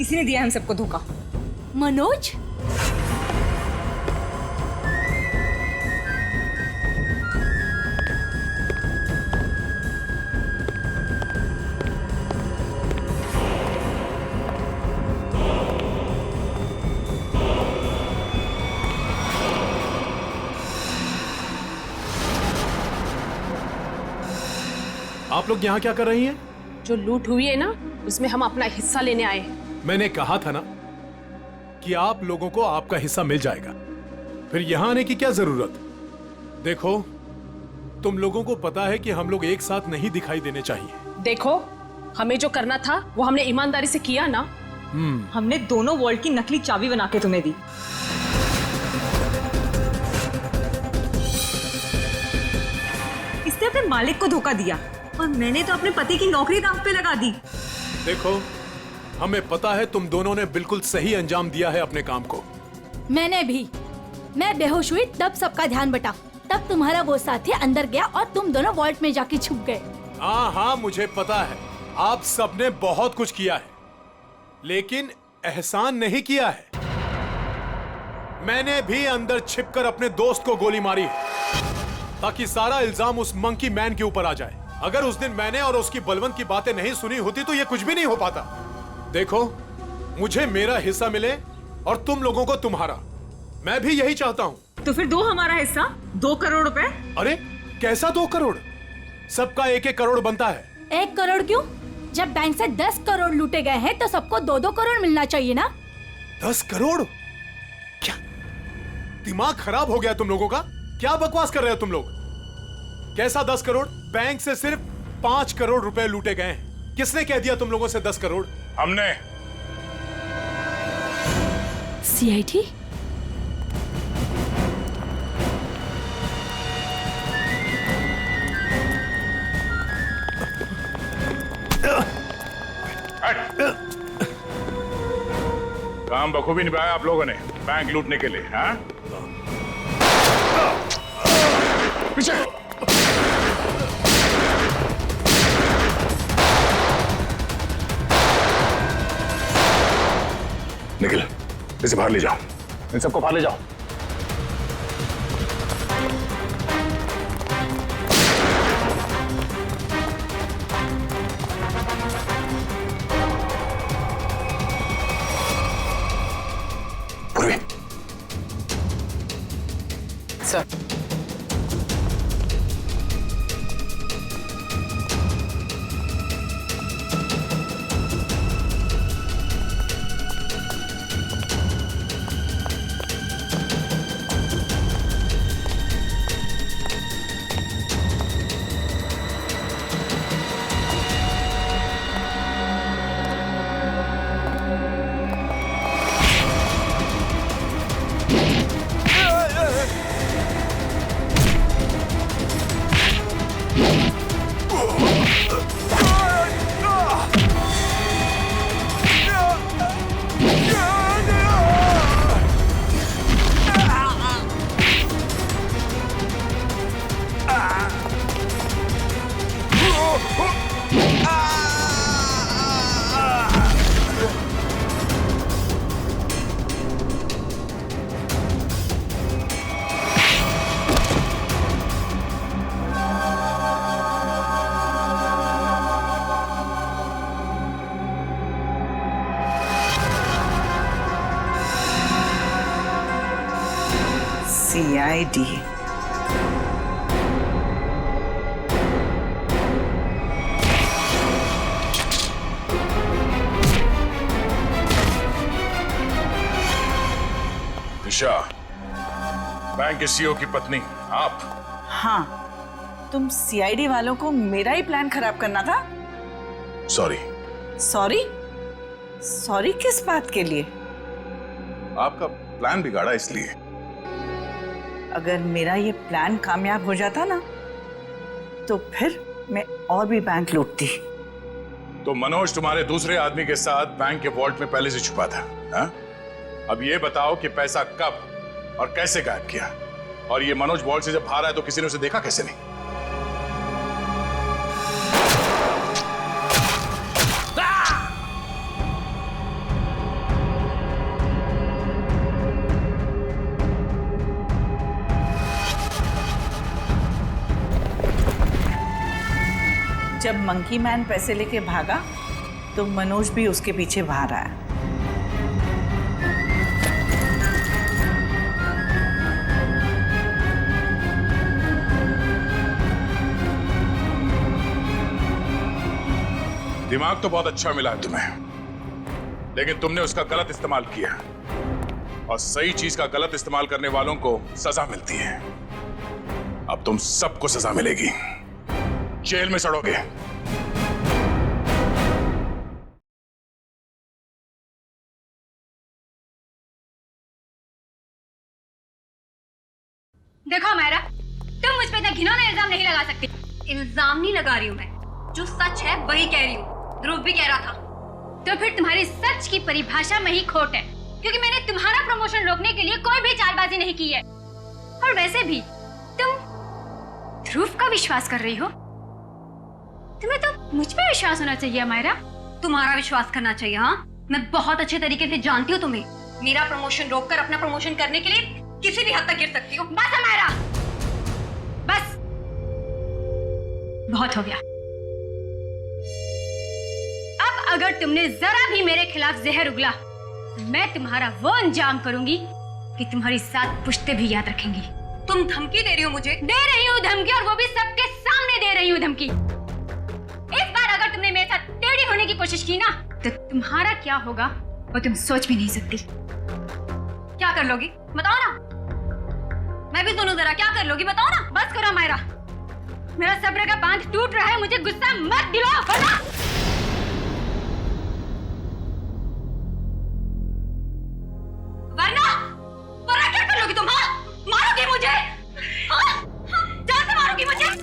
इसी ने दिया हम सबको धोखा। मनोज, आप लोग यहाँ क्या कर रही हैं? जो लूट हुई है ना, उसमें हम अपना हिस्सा लेने आए हैं। मैंने कहा था ना कि आप लोगों को आपका हिस्सा मिल जाएगा, फिर यहाँ आने की क्या जरूरत? देखो, तुम लोगों को पता है कि हम लोग एक साथ नहीं दिखाई देने चाहिए। देखो, हमें जो करना था वो हमने ईमानदारी से किया ना। हमने दोनों वॉल्ट की नकली चाबी बना के तुम्हें दी। इसने अपने मालिक को धोखा दिया और मैंने तो अपने पति की नौकरी दांव पे लगा दी। देखो, हमें पता है तुम दोनों ने बिल्कुल सही अंजाम दिया है अपने काम को। मैंने भी। मैं बेहोश हुई तब सबका ध्यान बटा। तब तुम्हारा वो साथी अंदर गया और तुम दोनों वॉल्ट में जाके छुप गए। हाँ हाँ, मुझे पता है आप सबने बहुत कुछ किया है, लेकिन एहसान नहीं किया है। मैंने भी अंदर छिपकर अपने दोस्त को गोली मारी है ताकि सारा इल्जाम उस मंकी मैन के ऊपर आ जाए। अगर उस दिन मैंने और उसकी बलवंत की बातें नहीं सुनी होती तो ये कुछ भी नहीं हो पाता। देखो, मुझे मेरा हिस्सा मिले और तुम लोगों को तुम्हारा। मैं भी यही चाहता हूँ। तो फिर दो हमारा हिस्सा, 2 करोड़ रुपए। अरे कैसा 2 करोड़? सबका 1-1 करोड़ बनता है। 1 करोड़ क्यों? जब बैंक से 10 करोड़ लूटे गए हैं तो सबको 2-2 करोड़ मिलना चाहिए ना। 10 करोड़? क्या दिमाग खराब हो गया तुम लोगों का? क्या बकवास कर रहे हो तुम लोग? कैसा 10 करोड़? बैंक से सिर्फ 5 करोड़ रुपए लूटे गए हैं। किसने कह दिया तुम लोगों से 10 करोड़? हमने। सीआईडी? काम बखूबी निभाया आप लोगों ने बैंक लूटने के लिए, हाँ? पीछे। निखिल, इसे बाहर ले जाओ। इन सबको बाहर ले जाओ। Sir, CID। दिशा, बैंक के सीईओ की पत्नी आप? हाँ, तुम CID वालों को मेरा ही प्लान खराब करना था। सॉरी। सॉरी? सॉरी किस बात के लिए? आपका प्लान बिगाड़ा इसलिए। अगर मेरा ये प्लान कामयाब हो जाता ना, तो फिर मैं और भी बैंक लूटती। तो मनोज तुम्हारे दूसरे आदमी के साथ बैंक के वॉल्ट में पहले से छुपा था, हा? अब ये बताओ कि पैसा कब और कैसे गायब किया? और ये मनोज वॉल्ट से जब बाहर आया तो किसी ने उसे देखा कैसे नहीं? जब मंकी मैन पैसे लेके भागा तो मनोज भी उसके पीछे बाहर आया। दिमाग तो बहुत अच्छा मिला है तुम्हें, लेकिन तुमने उसका गलत इस्तेमाल किया, और सही चीज का गलत इस्तेमाल करने वालों को सजा मिलती है। अब तुम सबको सजा मिलेगी, जेल में सड़ोगे। देखो मेरा, तुम मुझ पे इतना घिनौना इल्जाम नहीं लगा सकती। इल्जाम नहीं लगा रही हूँ मैं, जो सच है वही कह रही हूँ। ध्रुव भी कह रहा था। तो फिर तुम्हारी सच की परिभाषा में ही खोट है, क्योंकि मैंने तुम्हारा प्रमोशन रोकने के लिए कोई भी चालबाजी नहीं की है। और वैसे भी तुम ध्रुव का विश्वास कर रही हो। तुम्हें तो मुझ पे विश्वास होना चाहिए मायरा। तुम्हारा विश्वास करना चाहिए। हाँ, मैं बहुत अच्छे तरीके से जानती हूँ तुम्हें। मेरा प्रमोशन रोककर अपना प्रमोशन करने के लिए किसी भी हद तक गिर सकती हो। बस मायरा, बस बहुत हो गया। अब अगर तुमने जरा भी मेरे खिलाफ जहर उगला तो मैं तुम्हारा वो अंजाम करूंगी कि तुम्हारी 7 पुश्ते भी याद रखेंगी। तुम धमकी दे रही हो मुझे? दे रही हूँ धमकी, और वो भी सबके सामने दे रही हूँ धमकी। इस बार अगर तुमने मेरे साथ टेढ़ी होने की कोशिश की ना, तो तुम्हारा क्या होगा वो तुम सोच भी नहीं सकती। क्या कर लोगी बताओ ना। मैं भी सुनूं जरा, क्या कर लोगी बताओ ना। बस करो मायरा, मेरा सब्र का बांध टूट रहा है, मुझे गुस्सा मत दिलाओ वरना। वरना क्या कर लोगी तुम? हाँ, मारोगी मुझे? हाँ, जान से मारोगी मुझे?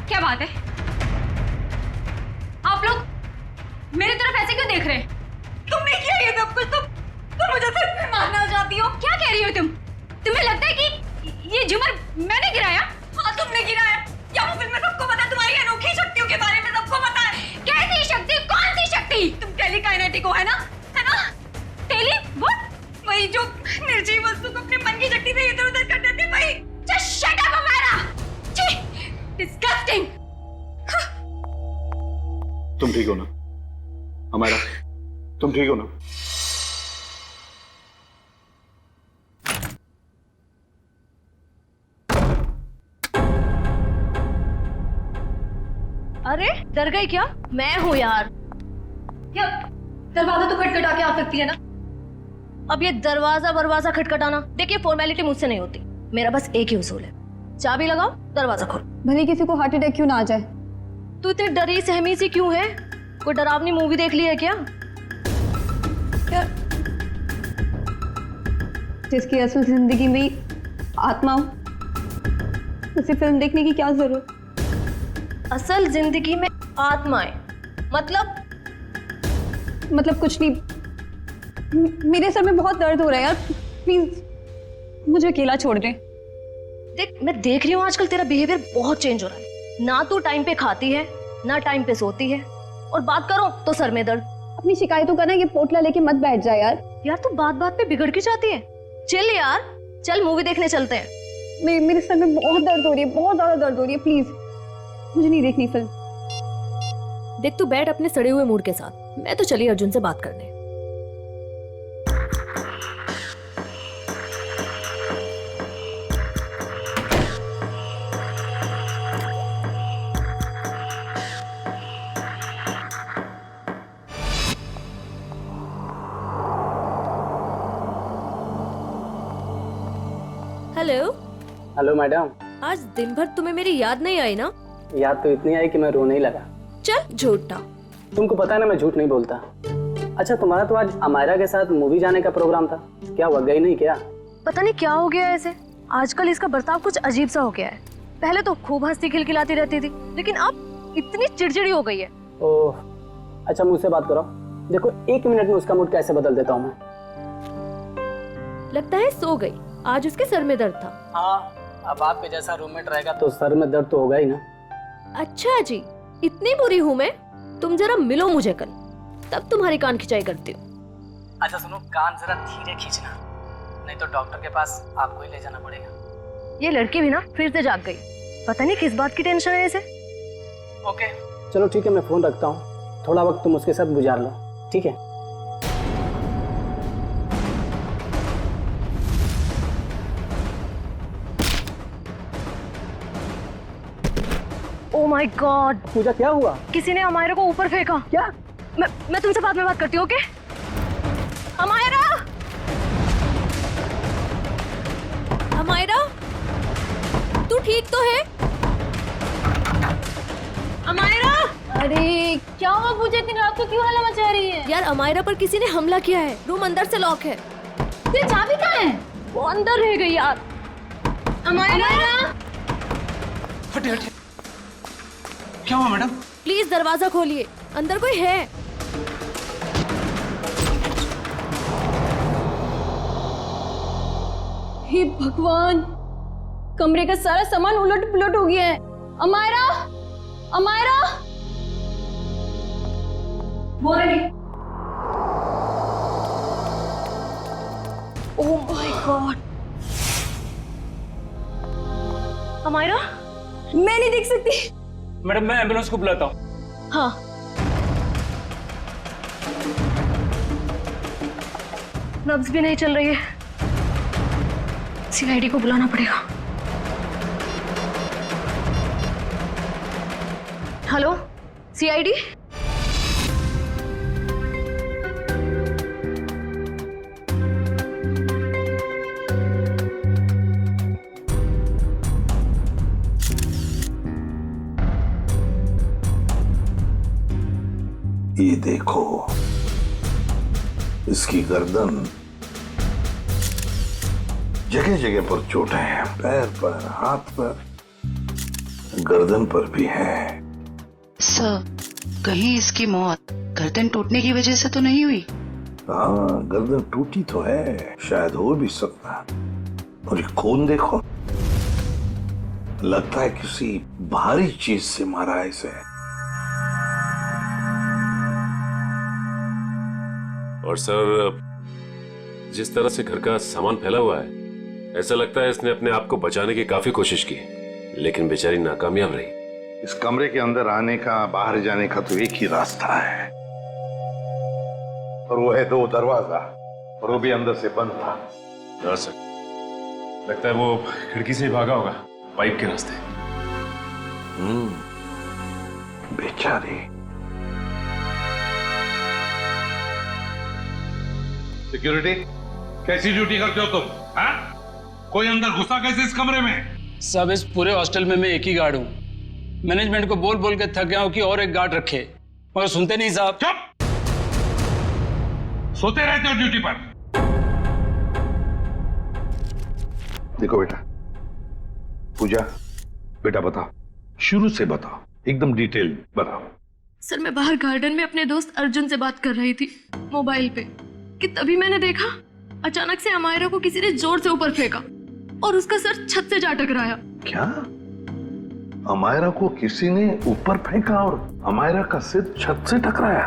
क्या बात है? आप लोग मेरी तरफ ऐसे क्यों देख रहे हैं? तुमने किया ये सब कुछ? तुम मुझे सच में मारना चाहती हो? क्या कह रही हो तुम? तुम्हें लगता है कि ये झूमर मैंने गिराया? हाँ, तुमने गिराया। क्या वो फिल्म में सबको पता है? तुम्हारी अनोखी शक्तियों के बारे में सबको पता है। कैसी शक्ति? कौन सी शक्ति? तुम टेलीकाइनेटिक हो, है ना? है ना? Tele what? वही जो निर्जीव वस्तु को अपने मन की शक्ति से इधर-उधर कर देते, वही। Just shut up, Amayra! छी! Disgusting! तुम ठीक हो ना अमायरा? तुम ठीक हो ना? अरे डर गई क्या? मैं हूँ यार। क्या दरवाजा तो खटखटा के आ सकती है ना? अब ये दरवाजा खटखटाना, देखिए फॉर्मेलिटी मुझसे नहीं होती। मेरा बस एक ही उसूल है, चाबी लगाओ, दरवाजा खोलो। भले किसी को हार्ट अटैक क्यों ना आ जाए। तू इतनी डरी सहमी सी क्यों है? कोई डरावनी मूवी देख ली है क्या? जिसकी असल जिंदगी में आत्मा हो, उसे फिल्म देखने की क्या जरूरत? असल जिंदगी में आत्माएं मतलब कुछ नहीं। मेरे सर में बहुत दर्द हो रहा है यार, प्लीज मुझे अकेला छोड़ दे। देख, मैं देख रही हूँ आजकल तेरा बिहेवियर बहुत चेंज हो रहा है। ना तू टाइम पे खाती है, ना टाइम पे सोती है, और बात करो तो सर में दर्द। अपनी शिकायतों का ना ये पोटला लेके मत बैठ जा यार। यार तू बात बात पे बिगड़ क्यों जाती है? चल यार, चल मूवी देखने चलते हैं। मेरे सर में बहुत दर्द हो रही है, बहुत ज्यादा दर्द हो रही है। प्लीज मुझे नहीं देखनी फिल्म। देख तू बैठ अपने सड़े हुए मूड के साथ, मैं तो चली अर्जुन से बात करने। हेलो। Hello madam. आज दिन भर तुम्हें मेरी याद नहीं आई ना? याद तो इतनी आई कि मैं रोने ही लगा। चल झूठा। तुमको पता है ना मैं झूठ नहीं बोलता। अच्छा, तुम्हारा तो आज अमायरा के साथ मूवी जाने का प्रोग्राम था, क्या हुआ, गई नहीं क्या? पता नहीं क्या हो गया है इसे, आजकल इसका बर्ताव कुछ अजीब सा हो गया है। पहले तो खूब हंसती खिलखिलाती रहती थी, लेकिन अब इतनी चिड़चिड़ी हो गई है। ओह, अच्छा मुझसे बात करो, देखो 1 मिनट में उसका मूड कैसे बदल देता हूँ मैं। लगता है सो गई, आज उसके सर में दर्द था। हाँ, अब आपके जैसा रूममेट रहेगा तो सर में दर्द तो होगा ही ना। अच्छा जी, इतनी बुरी हूँ मैं? तुम जरा मिलो मुझे कल, तब तुम्हारी कान खिंचाई करती हूँ। अच्छा सुनो, कान जरा धीरे खींचना, नहीं तो डॉक्टर के पास आपको ही ले जाना पड़ेगा। ये लड़की भी ना फिर से जाग गई, पता नहीं किस बात की टेंशन है इसे। ओके चलो ठीक है, मैं फोन रखता हूँ, थोड़ा वक्त तुम उसके साथ गुजार लो, ठीक है? ओह माय गॉड, पूजा क्या हुआ? किसी ने अमायरा को ऊपर फेंका। क्या? मैं तुमसे बाद में बात करती हूँ, ओके? अमायरा, अमायरा, तू ठीक तो है? अमायरा! अरे क्या हुआ पूजा, इतनी रात को क्यों हल्ला मचा रही है? यार अमायरा पर किसी ने हमला किया है, रूम अंदर से लॉक है। तेरी चाबी कहाँ है? वो अंदर रह गई यार। अमायरा! हटे हटे, क्या हुआ मैडम? प्लीज दरवाजा खोलिए, अंदर कोई है। हे भगवान, कमरे का सारा सामान उलट पुलट हो गया है। अमायरा, अमायरा, वो रही। ओह माय गॉड, अमायरा, मैं नहीं देख सकती। मैडम मैं एम्बुलेंस को बुलाता हूँ। हाँ। नब्ज भी नहीं चल रही है, सीआईडी को बुलाना पड़ेगा। Hello CID. ये देखो, इसकी गर्दन, जगह जगह पर चोटें हैं, पैर पर, हाथ पर, गर्दन पर भी है। सर, कहीं इसकी मौत गर्दन टूटने की वजह से तो नहीं हुई? हाँ, गर्दन टूटी तो है, शायद हो भी सकता है। और ये खून देखो, लगता है किसी भारी चीज से मारा है इसे। और सर, जिस तरह से घर का सामान फैला हुआ है, ऐसा लगता है इसने अपने आप को बचाने की काफी कोशिश की, लेकिन बेचारी नाकामयाब रही। इस कमरे के अंदर आने का, बाहर जाने का तो एक ही रास्ता है, और वो है 2 दरवाजा, और वो भी अंदर से बंद था। हाँ सर, लगता है वो खिड़की से ही भागा होगा, पाइप के रास्ते। बेचारी। सिक्योरिटी, कैसी ड्यूटी करते हो तुम? हाँ? कोई अंदर घुसा कैसे इस कमरे में? सब इस पूरे हॉस्टल में मैं एक ही गार्ड हूँ। मैनेजमेंट को बोल बोल के थक गया हूँ कि और एक गार्ड रखे, मगर सुनते नहीं साहब। चुप! सोते रहते हो ड्यूटी पर। देखो बेटा, पूजा, बेटा बताओ, शुरू से बताओ, एकदम डिटेल बताओ। सर, मैं बाहर गार्डन में अपने दोस्त अर्जुन से बात कर रही थी मोबाइल पे, कि तभी मैंने देखा अचानक से अमायरा को किसी ने जोर से ऊपर फेंका और उसका सर छत से जा टकराया। क्या? अमायरा को किसी ने ऊपर फेंका और अमायरा का सिर छत से टकराया?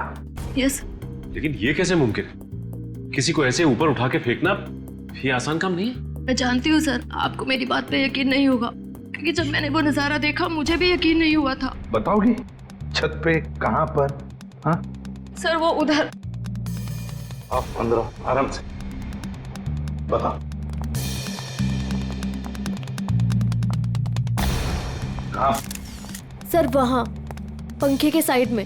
यस। लेकिन ये कैसे मुमकिन है? किसी को ऐसे ऊपर उठा के फेंकना ये आसान काम नहीं है। मैं जानती हूँ सर, आपको मेरी बात पे यकीन नहीं होगा, क्योंकि जब मैंने वो नजारा देखा मुझे भी यकीन नहीं हुआ था। बताओगी छत पे कहां पर? हाँ सर, वो उधर। आप अंदर आराम से बताओ। कहां? सर वहां, पंखे के साइड में।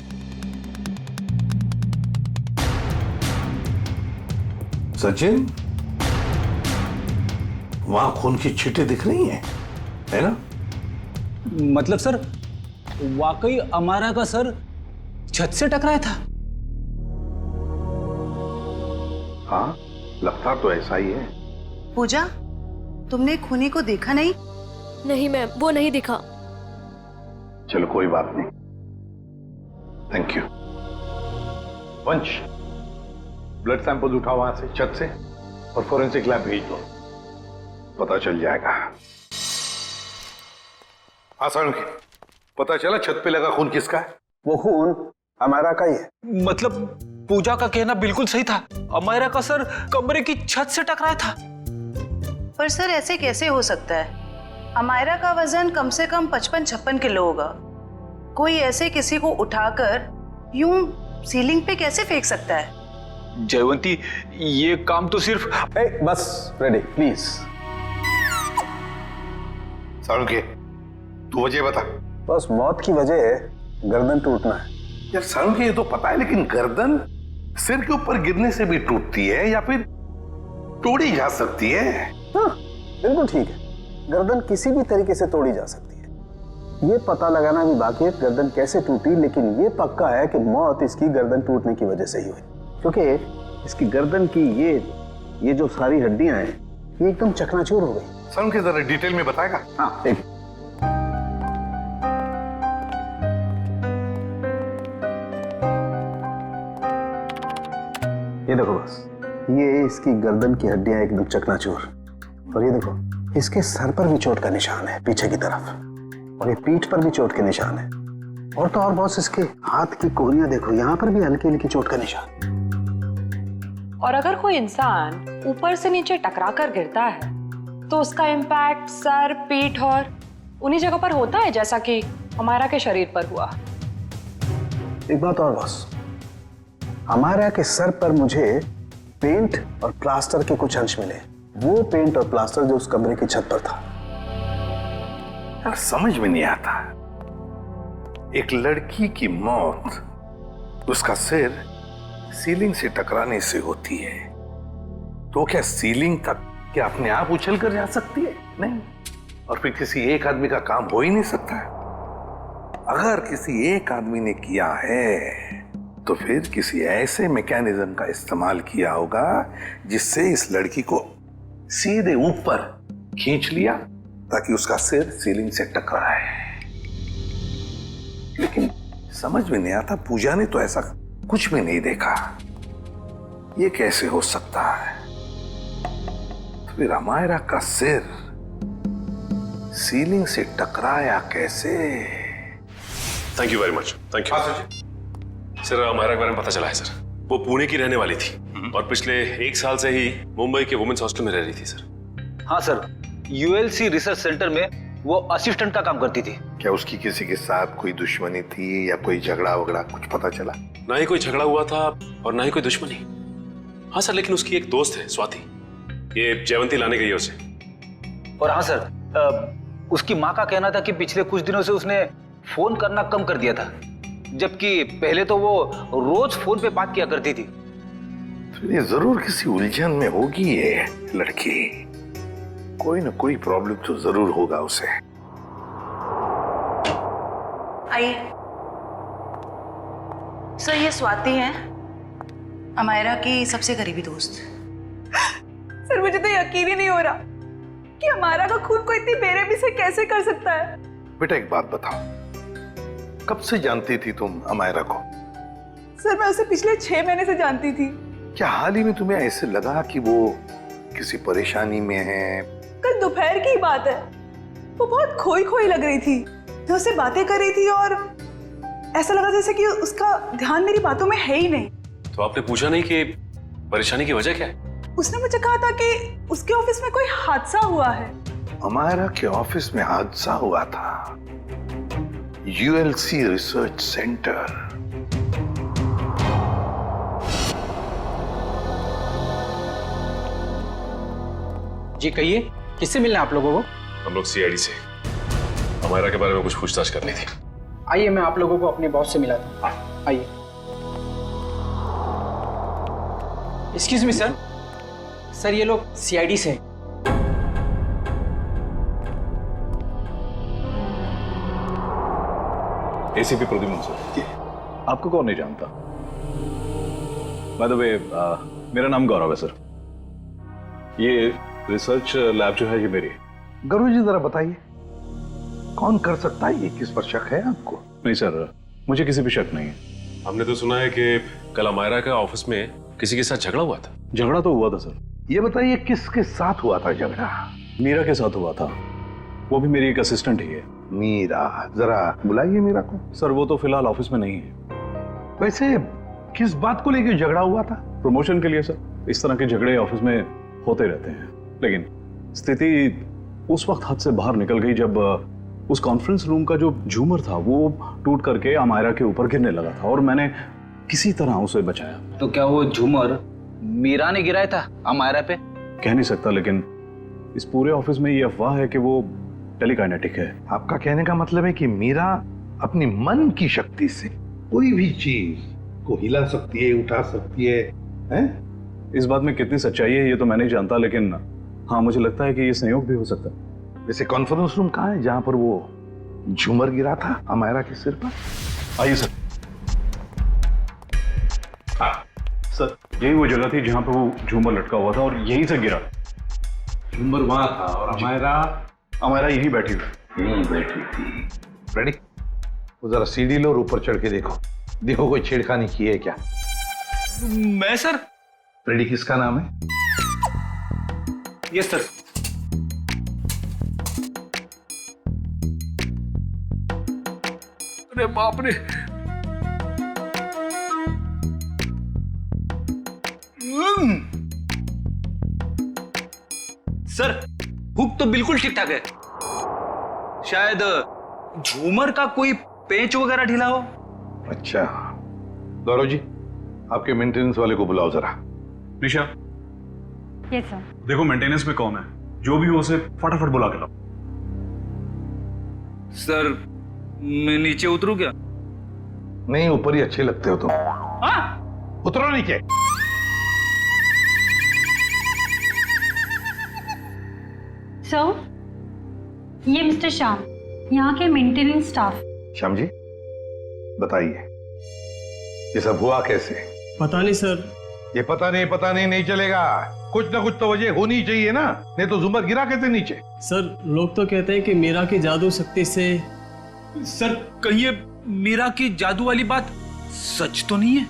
सचिन, वहां खून की छींटें दिख रही हैं, है ना? मतलब सर, वाकई अमारा का सर छत से टकराया था। हाँ, लगता तो ऐसा ही है। पूजा, तुमने खूनी को देखा नहीं? नहीं मैम, वो नहीं दिखा। चलो कोई बात नहीं, थैंक यू। वंश, ब्लड सैंपल उठाओ वहां से, छत से, और फोरेंसिक लैब भेज दो, पता चल जाएगा। आसान की पता चला छत पे लगा खून किसका है? वो खून अमायरा का ही है। मतलब पूजा का कहना बिल्कुल सही था, अमायरा का सर कमरे की छत से टकराया था। पर सर, ऐसे कैसे हो सकता है? अमायरा का वजन कम से कम 55-56 किलो होगा। कोई ऐसे किसी को उठाकर यूं सीलिंग पे कैसे फेंक सकता है? जयवंती, ये काम तो सिर्फ बस रेडी प्लीज। सारुके, तू वजह बता। बस मौत की वजह है गर्दन टूटना है। यार सारुके, ये तो पता है, लेकिन गर्दन सिर के ऊपर गिरने से भी टूटती है या फिर तोड़ी जा सकती है? हाँ, बिल्कुल ठीक है, गर्दन किसी भी तरीके से तोड़ी जा सकती है। ये पता लगाना भी बाकी है गर्दन कैसे टूटी, लेकिन ये पक्का है कि मौत इसकी गर्दन टूटने की वजह से ही हुई, क्योंकि इसकी गर्दन की ये जो सारी हड्डियां हैं ये एकदम चकनाचूर हो गई। सर, उनके जरा डिटेल में बताएगा? हाँ, एक ये देखो, बस ये इसकी गर्दन की हड्डियां एकदम चकनाचूर, और ये देखो इसके सर पर भी चोट का निशान है पीछे की तरफ, और ये पीठ पर भी चोट के निशान है, और तो और बॉस इसके हाथ की कोहनियां देखो, यहाँ पर भी हल्की हल्की चोट का निशान। और अगर कोई इंसान ऊपर से नीचे टकरा कर गिरता है तो उसका इम्पैक्ट सर, पीठ और उन्हीं जगह पर होता है जैसा कि हमारा के शरीर पर हुआ। एक बात और बॉस, हमारा के सर पर मुझे पेंट और प्लास्टर के कुछ अंश मिले। वो पेंट और प्लास्टर जो उस कमरे की छत पर था। यार समझ में नहीं आता, एक लड़की की मौत उसका सिर सीलिंग से टकराने से होती है, तो क्या सीलिंग तक क्या अपने आप उछल कर जा सकती है? नहीं। और फिर किसी एक आदमी का काम हो ही नहीं सकता है। अगर किसी एक आदमी ने किया है तो फिर किसी ऐसे मैकेनिज्म का इस्तेमाल किया होगा जिससे इस लड़की को सीधे ऊपर खींच लिया ताकि उसका सिर सीलिंग से टकराए। लेकिन समझ में नहीं आता, पूजा ने तो ऐसा कुछ भी नहीं देखा। ये कैसे हो सकता है? तो फिर अमायरा का सिर सीलिंग से टकराया कैसे? Thank you very much. Thank you sir. Amayra के बारे में पता चला है सर, वो पुणे की रहने वाली थी और पिछले 1 साल से ही मुंबई के वुमेन्स हॉस्टल में रह रही थी सर। हाँ सर, यूएलसी रिसर्च सेंटर में वो असिस्टेंट का काम करती थी। क्या उसकी किसी के साथ कोई दुश्मनी थी या कोई झगड़ा वगड़ा कुछ पता चला? ना ही कोई झगड़ा हुआ था और ना ही कोई दुश्मनी। हाँ सर, लेकिन उसकी एक दोस्त है स्वाति, ये जयवंती लाने गई है उसे। और हाँ सर, उसकी माँ का कहना था कि पिछले कुछ दिनों से उसने फोन करना कम कर दिया था, जबकि पहले तो वो रोज फोन पे बात किया करती थी। तो ये जरूर किसी उलझन में होगी ये लड़की, कोई ना कोई प्रॉब्लम तो जरूर होगा उसे। आइए सर, ये स्वाति है, अमायरा की सबसे करीबी दोस्त। सर मुझे तो यकीन ही नहीं हो रहा कि हमारा का खून कोई इतनी बेरहमी से कैसे कर सकता है। बेटा एक बात बताओ, कब से जानती थी तुम अमायरा को? सर मैं उसे पिछले 6 महीने से जानती थी। क्या हाल ही में तुम्हें ऐसे लगा कि वो किसी परेशानी में है? कल दोपहर की बात है, वो बहुत खोई खोई लग रही थी। मैं उससे बातें कर रही थी और ऐसा लगा जैसे कि उसका ध्यान मेरी बातों में है ही नहीं। तो आपने पूछा नहीं कि परेशानी की वजह क्या है? उसने मुझे कहा था कि उसके ऑफिस में कोई हादसा हुआ है। अमायरा के ऑफिस में हादसा हुआ था, यूएलसी रिसर्च सेंटर। जी कहिए, किससे मिलना है आप लोगों को? हम लोग सीआईडी से अमायरा के बारे में कुछ पूछताछ करनी थी। आइए, मैं आप लोगों को अपने बॉस से मिला था। आइए। एक्सक्यूज मी सर, सर ये लोग सीआईडी से हैं। ACP Pradyuman sir. आपको कौन नहीं जानता? बाय द वे, मेरा नाम गौरव है सर। ये रिसर्च लैब जो है ये मेरी। गौरव जी जरा बताइए, कौन कर सकता है ये? किस पर शक है आपको? नहीं सर, मुझे किसी भी शक नहीं है। हमने तो सुना है कि कल अमायरा के ऑफिस में किसी के साथ झगड़ा हुआ था। झगड़ा तो हुआ था सर। ये बताइए किसके साथ हुआ था झगड़ा? मीरा के साथ हुआ था, वो भी मेरी एक असिस्टेंट ही है। मीरा, जरा बुलाइए मीरा को। सर वो तो फिलहाल ऑफिस में नहीं है। वैसे किस बात को लेकर झगड़ा हुआ था? प्रमोशन के लिए सर। इस तरह के झगड़े ऑफिस में होते रहते हैं, लेकिन स्थिति उस वक्त हाथ से बाहर निकल गई जब उस कॉन्फ्रेंस रूम का जो झूमर था वो टूट करके अमायरा के ऊपर गिरने लगा था और मैंने किसी तरह उसे बचाया। तो क्या वो झूमर मीरा ने गिराया था अमायरा पे? कह नहीं सकता, लेकिन इस पूरे ऑफिस में ये अफवाह है कि वो टेलीकाइनेटिक है। आपका कहने का मतलब है कि मीरा अपनी मन की शक्ति से कोई भी चीज को हिला सकती है, उठा सकती है, हैं? इस बात में कितनी सच्चाई है ये तो मैं नहीं जानता, लेकिन हाँ मुझे लगता है कि ये संयोग भी हो सकता है। वैसे कॉन्फ्रेंस रूम कहाँ है जहां पर वो झूमर गिरा था अमायरा के सिर पर? आइए सर। हाँ सर, यही वो जगह थी जहां पर वो झूमर लटका हुआ था और यहीं से गिरा। झूमर वहां था और अमायरा यहीं बैठी थी। रेडी? वो जरा सीढ़ी लो और ऊपर चढ़ के देखो कोई छेड़खानी की है क्या? मैं सर। रेडी, किसका नाम है? Yes sir. अरे बाप रे, सर हुक तो बिल्कुल ठीक ठाक है। शायद झूमर का कोई पेंच वगैरह ढीला हो। अच्छा, गौरव जी आपके मेंटेनेंस वाले को बुलाओ जरा। निशा, यस सर। देखो मेंटेनेंस में कौन है, जो भी हो उसे फटाफट बुला के लाओ। सर मैं नीचे उतरूं क्या? नहीं, ऊपर ही अच्छे लगते हो तुम। उतरो नीचे। सर, ये मिस्टर श्याम, यहाँ के मेंटेनेंस स्टाफ। श्याम जी बताइए ये सब हुआ कैसे? पता नहीं सर। ये पता नहीं नहीं चलेगा, कुछ ना कुछ तो वजह होनी चाहिए ना, नहीं तो झूमर गिरा कैसे नीचे? सर लोग तो कहते हैं कि मीरा की जादू शक्ति से। सर कहिए मीरा की जादू वाली बात सच तो नहीं है?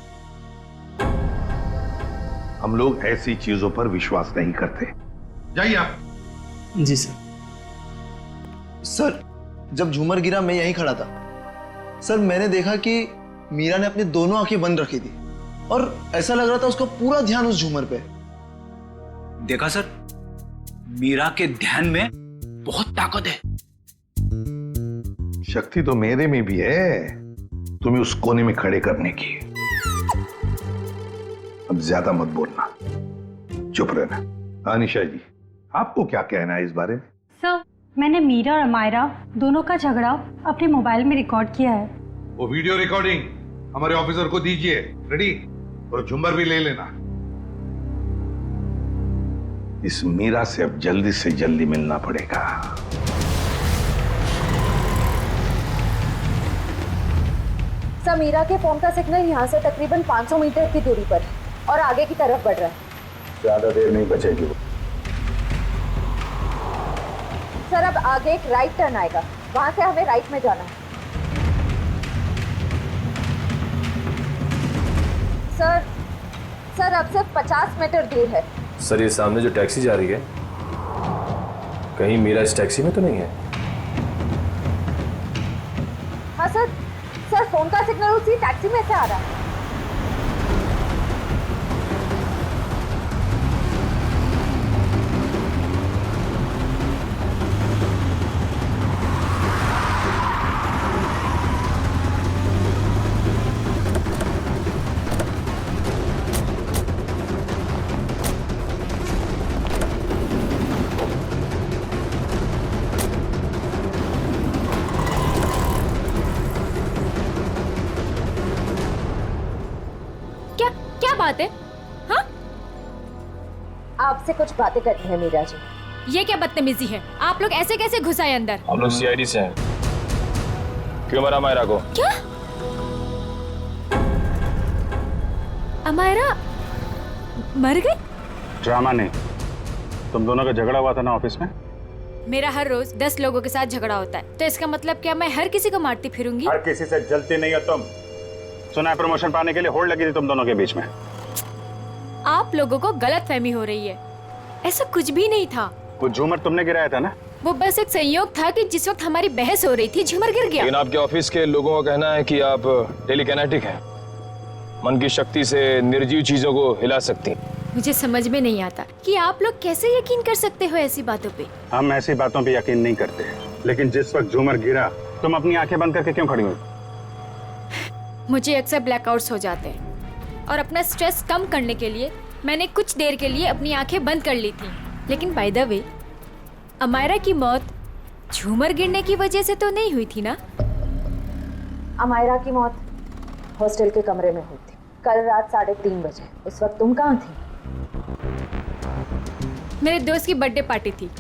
हम लोग ऐसी चीजों पर विश्वास नहीं करते। जाइए आप। जी सर। सर जब झूमर गिरा मैं यहीं खड़ा था सर, मैंने देखा कि मीरा ने अपनी दोनों आंखें बंद रखी थी और ऐसा लग रहा था उसका पूरा ध्यान उस झूमर पे। देखा सर, मीरा के ध्यान में बहुत ताकत है। शक्ति तो मेरे में भी है, तुम्हें उस कोने में खड़े करने की। अब ज्यादा मत बोलना, चुप रहना। अनिशा जी आपको क्या कहना है इस बारे में? सर, मैंने मीरा और अमायरा दोनों का झगड़ा अपने मोबाइल में रिकॉर्ड किया है। वो वीडियो रिकॉर्डिंग हमारे ऑफिसर को दीजिए, रेडी? और झुम्बर भी ले लेना। इस मीरा से अब जल्दी से जल्दी मिलना पड़ेगा। सर, मीरा के फोन का सिग्नल यहाँ से तकरीबन 500 मीटर की दूरी पर है और आगे की तरफ बढ़ रहा है। ज्यादा देर नहीं बचेगी वो। सर अब आगे एक राइट टर्न आएगा, वहां से हमें राइट में जाना है। सर अब से 50 मीटर दूर है। सर ये सामने जो टैक्सी जा रही है, कहीं मीरा इस टैक्सी में तो नहीं है? हाँ सर फोन का सिग्नल उसी टैक्सी में से आ रहा है। बात है? हाँ? आपसे कुछ बातें करनी है मीरा जी। ये क्या बदतमीजी है? आप लोग ऐसे कैसे घुस आए अंदर? हम लोग सीआईडी से हैं। क्यों मारा अमायरा को? क्या? अमायरा मर गई? ड्रामा नहीं, तुम दोनों का झगड़ा हुआ था ना ऑफिस में। मेरा हर रोज 10 लोगों के साथ झगड़ा होता है, तो इसका मतलब क्या मैं हर किसी को मारती फिरूंगी? हर किसी से जलती नहीं हो तुम। सुना है प्रमोशन पाने के लिए होड़ लगी थी तुम दोनों के बीच में। आप लोगों को गलतफहमी हो रही है, ऐसा कुछ भी नहीं था। वो झूमर तुमने गिराया था ना? वो बस एक संयोग था कि जिस वक्त हमारी बहस हो रही थी झूमर गिर गया। लेकिन आपके ऑफिस के लोगों का कहना है कि आप टेलीकिनेटिक हैं, मन की शक्ति से निर्जीव चीजों को हिला सकती हैं। मुझे समझ में नहीं आता कि आप लोग कैसे यकीन कर सकते हो ऐसी बातों पे। हम ऐसी बातों पे यकीन नहीं करते, लेकिन जिस वक्त झूमर गिरा तुम अपनी आंखें बंद करके क्यों खड़ी हुई? मुझे अक्सर ब्लैकआउट्स हो जाते हैं और अपना स्ट्रेस कम करने के लिए मैंने कुछ देर के लिए अपनी आंखें बंद कर ली थी। लेकिन बाय द वे, अमायरा की मौत झूमर गिरने की वजह से तो नहीं हुई थी ना? अमायरा की मौत हॉस्टल के कमरे में हुई थी कल रात 3:30 बजे। उस वक्त तुम कहाँ थी? मेरे दोस्त की बर्थडे पार्टी थी,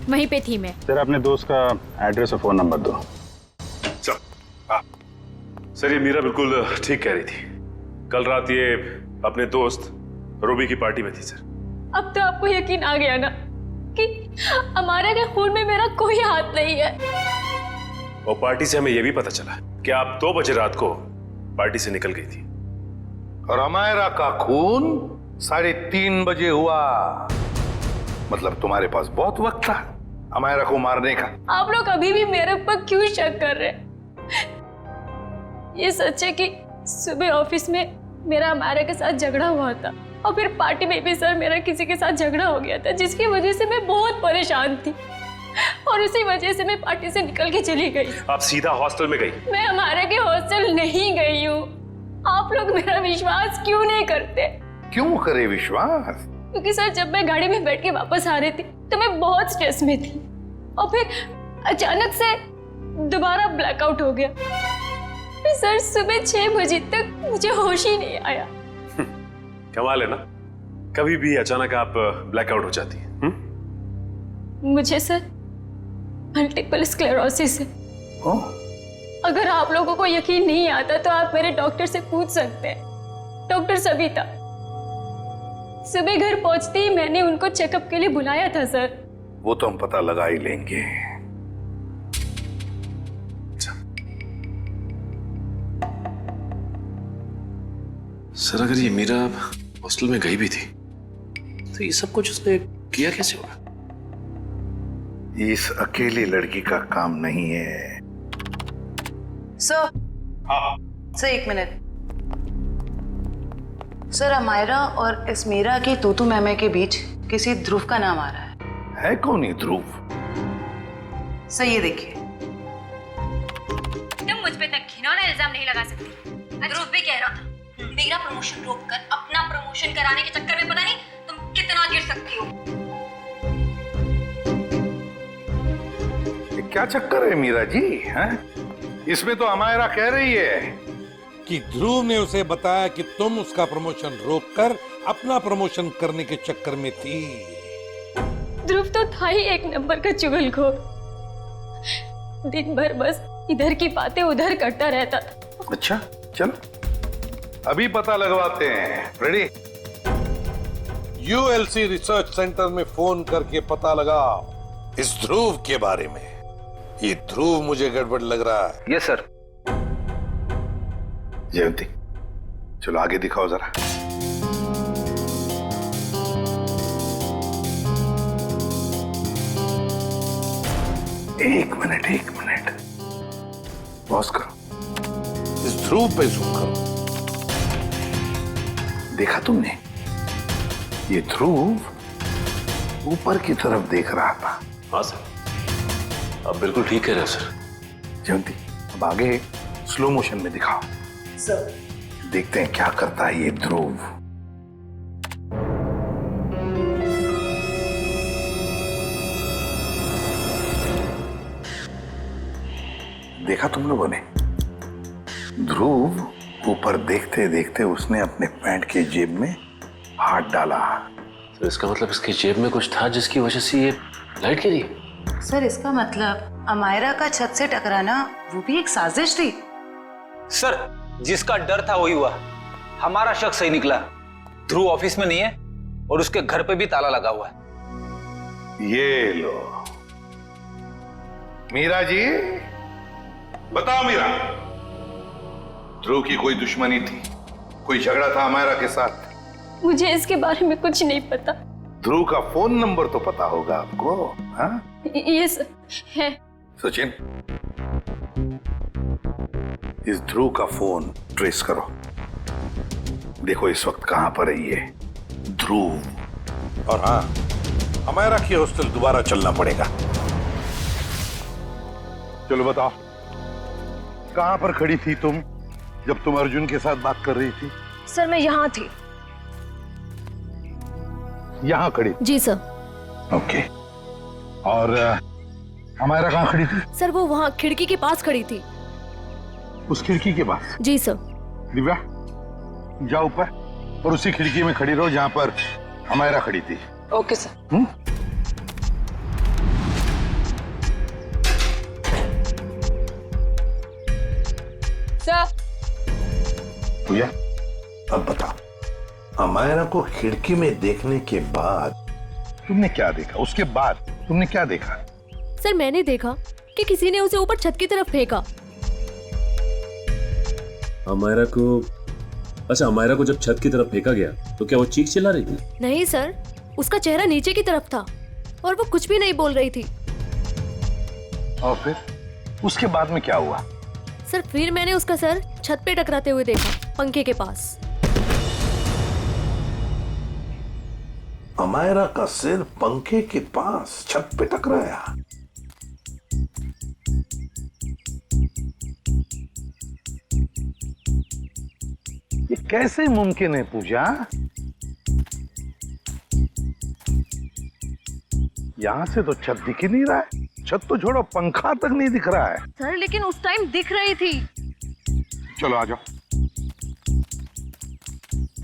वहीं पे थी मैं। तेरा अपने दोस्त का एड्रेस और फोन नंबर दो। सर ये मीरा बिल्कुल ठीक कह रही थी। कल रात ये अपने दोस्त रूबी की पार्टी में थी सर। अब तो आपको यकीन आ गया ना कि अमायरा के खून में मेरा कोई हाथ नहीं है। और पार्टी से हमें यह भी पता चला कि आप 2 बजे रात को पार्टी से निकल गई थी। और अमायरा का खून 3:30 बजे हुआ। मतलब तुम्हारे पास बहुत वक्त था अमायरा को मारने का। आप लोग अभी भी मेरे ऊपर क्यों शक कर रहे हैं? ये सच है कि सुबह ऑफिस में मेरा अमायरा के साथ झगड़ा हुआ था और फिर पार्टी में भी सर मेरा किसी के साथ झगड़ा हो गया था, जिसकी वजह से मैं बहुत परेशान थी और उसी वजह से मैं पार्टी से निकल के चली गई। आप सीधा हॉस्टल में गई? मैं हमारे के हॉस्टल नहीं गई हूँ। आप लोग मेरा विश्वास क्यों नहीं करते? क्यों करे विश्वास? क्योंकि सर जब मैं गाड़ी में बैठ के वापस आ रही थी तो मैं बहुत स्ट्रेस में थी और फिर अचानक से दोबारा ब्लैकआउट हो गया। फिर सर सुबह 6 बजे तक मुझे होश ही नहीं आया। कमाल है ना, कभी भी अचानक आप ब्लैकआउट हो जाती है। मुझे सर मल्टीपल स्क्लेरोसिस है। अगर आप लोगों को यकीन नहीं आता तो आप मेरे डॉक्टर से पूछ सकते हैं, डॉक्टर सविता। सुबह घर पहुंचते ही मैंने उनको चेकअप के लिए बुलाया था सर। वो तो हम पता लगा ही लेंगे। सर अगर ये मीरा हॉस्टल में गई भी थी तो ये सब कुछ उसने किया कैसे होगा? इस अकेली लड़की का काम नहीं है। सर, सर 1 मिनट। सर अमायरा और इस मीरा की तूतू मैमे के बीच किसी ध्रुव का नाम आ रहा है कौन ये ध्रुव? सर ये देखिए। तुम मुझ पे तक घिनौना इल्जाम नहीं लगा सकती। ध्रुव भी कह रहा था मेरा प्रमोशन रोककर अपना प्रमोशन कराने के चक्कर में पता नहीं तुम कितना गिर सकती हो। ये क्या चक्कर है मीरा जी? हैं? इसमें तो अमायरा कह रही है कि ध्रुव ने उसे बताया कि तुम उसका प्रमोशन रोककर अपना प्रमोशन करने के चक्कर में थी। ध्रुव तो था ही एक नंबर का चुगलखोर। दिन भर बस इधर की बातें उधर करता रहता था। अच्छा चलो अभी पता लगवाते हैं। रेडी? यूएलसी रिसर्च सेंटर में फोन करके पता लगा इस ध्रुव के बारे में। ये ध्रुव मुझे गड़बड़ लग रहा है। Yes sir. जयंती चलो आगे दिखाओ जरा। एक मिनट पॉज करो। इस ध्रुव पे जूम करो। देखा तुमने? ये ध्रुव ऊपर की तरफ देख रहा था। हाँ सर, आप बिल्कुल ठीक कह रहे हो सर। जयंती अब आगे स्लो मोशन में दिखाओ। सर देखते हैं क्या करता है ये ध्रुव। देखा तुम लोगों ने? ध्रुव ऊपर देखते देखते उसने अपने पैंट के जेब में हाथ डाला। तो इसका मतलब इसकी जेब में कुछ था जिसकी वजह से ये लाइट गिरी। सर इसका मतलब अमायरा का छत से टकराना वो भी एक साजिश थी। सर जिसका डर था वही हुआ। हमारा शक सही निकला। ध्रुव ऑफिस में नहीं है और उसके घर पे भी ताला लगा हुआ है। ये लो मीरा जी, बताओ मीरा, ध्रुव की कोई दुश्मनी थी? कोई झगड़ा था अमायरा के साथ? मुझे इसके बारे में कुछ नहीं पता। ध्रुव का फोन नंबर तो पता होगा आपको? हाँ? यस है। सचिन इस ध्रुव का फोन ट्रेस करो। देखो इस वक्त कहां पर है ये ध्रुव। और हाँ, अमायरा की हॉस्टल दोबारा चलना पड़ेगा। चलो बताओ कहां पर खड़ी थी तुम जब तुम अर्जुन के साथ बात कर रही थी? सर मैं यहाँ थी। यहाँ खड़ी? जी सर। ओके। और अमायरा कहाँ खड़ी थी? सर वो वहाँ खिड़की के पास खड़ी थी। उस खिड़की के पास? जी सर। दिव्या जाओ ऊपर और उसी खिड़की में खड़ी रहो जहाँ पर अमायरा खड़ी थी। Okay sir. सर भैया अब बताओ, अमायरा को खिड़की में देखने के बाद तुमने क्या देखा? उसके बाद तुमने क्या देखा? सर मैंने देखा कि किसी ने उसे ऊपर छत की तरफ फेंका। अमायरा को, अच्छा अमायरा को जब छत की तरफ फेंका गया तो क्या वो चीख चिल्ला रही थी? नहीं सर, उसका चेहरा नीचे की तरफ था और वो कुछ भी नहीं बोल रही थी। और फिर उसके बाद में क्या हुआ? सर फिर मैंने उसका सर छत पे टकराते हुए देखा, पंखे के पास। अमायरा का सिर पंखे के पास छत पे टकराया? कैसे मुमकिन है पूजा? यहाँ से तो छत दिख ही नहीं रहा है। छत तो छोड़ो, पंखा तक नहीं दिख रहा है। सर लेकिन उस टाइम दिख रही थी। चलो आ जाओ।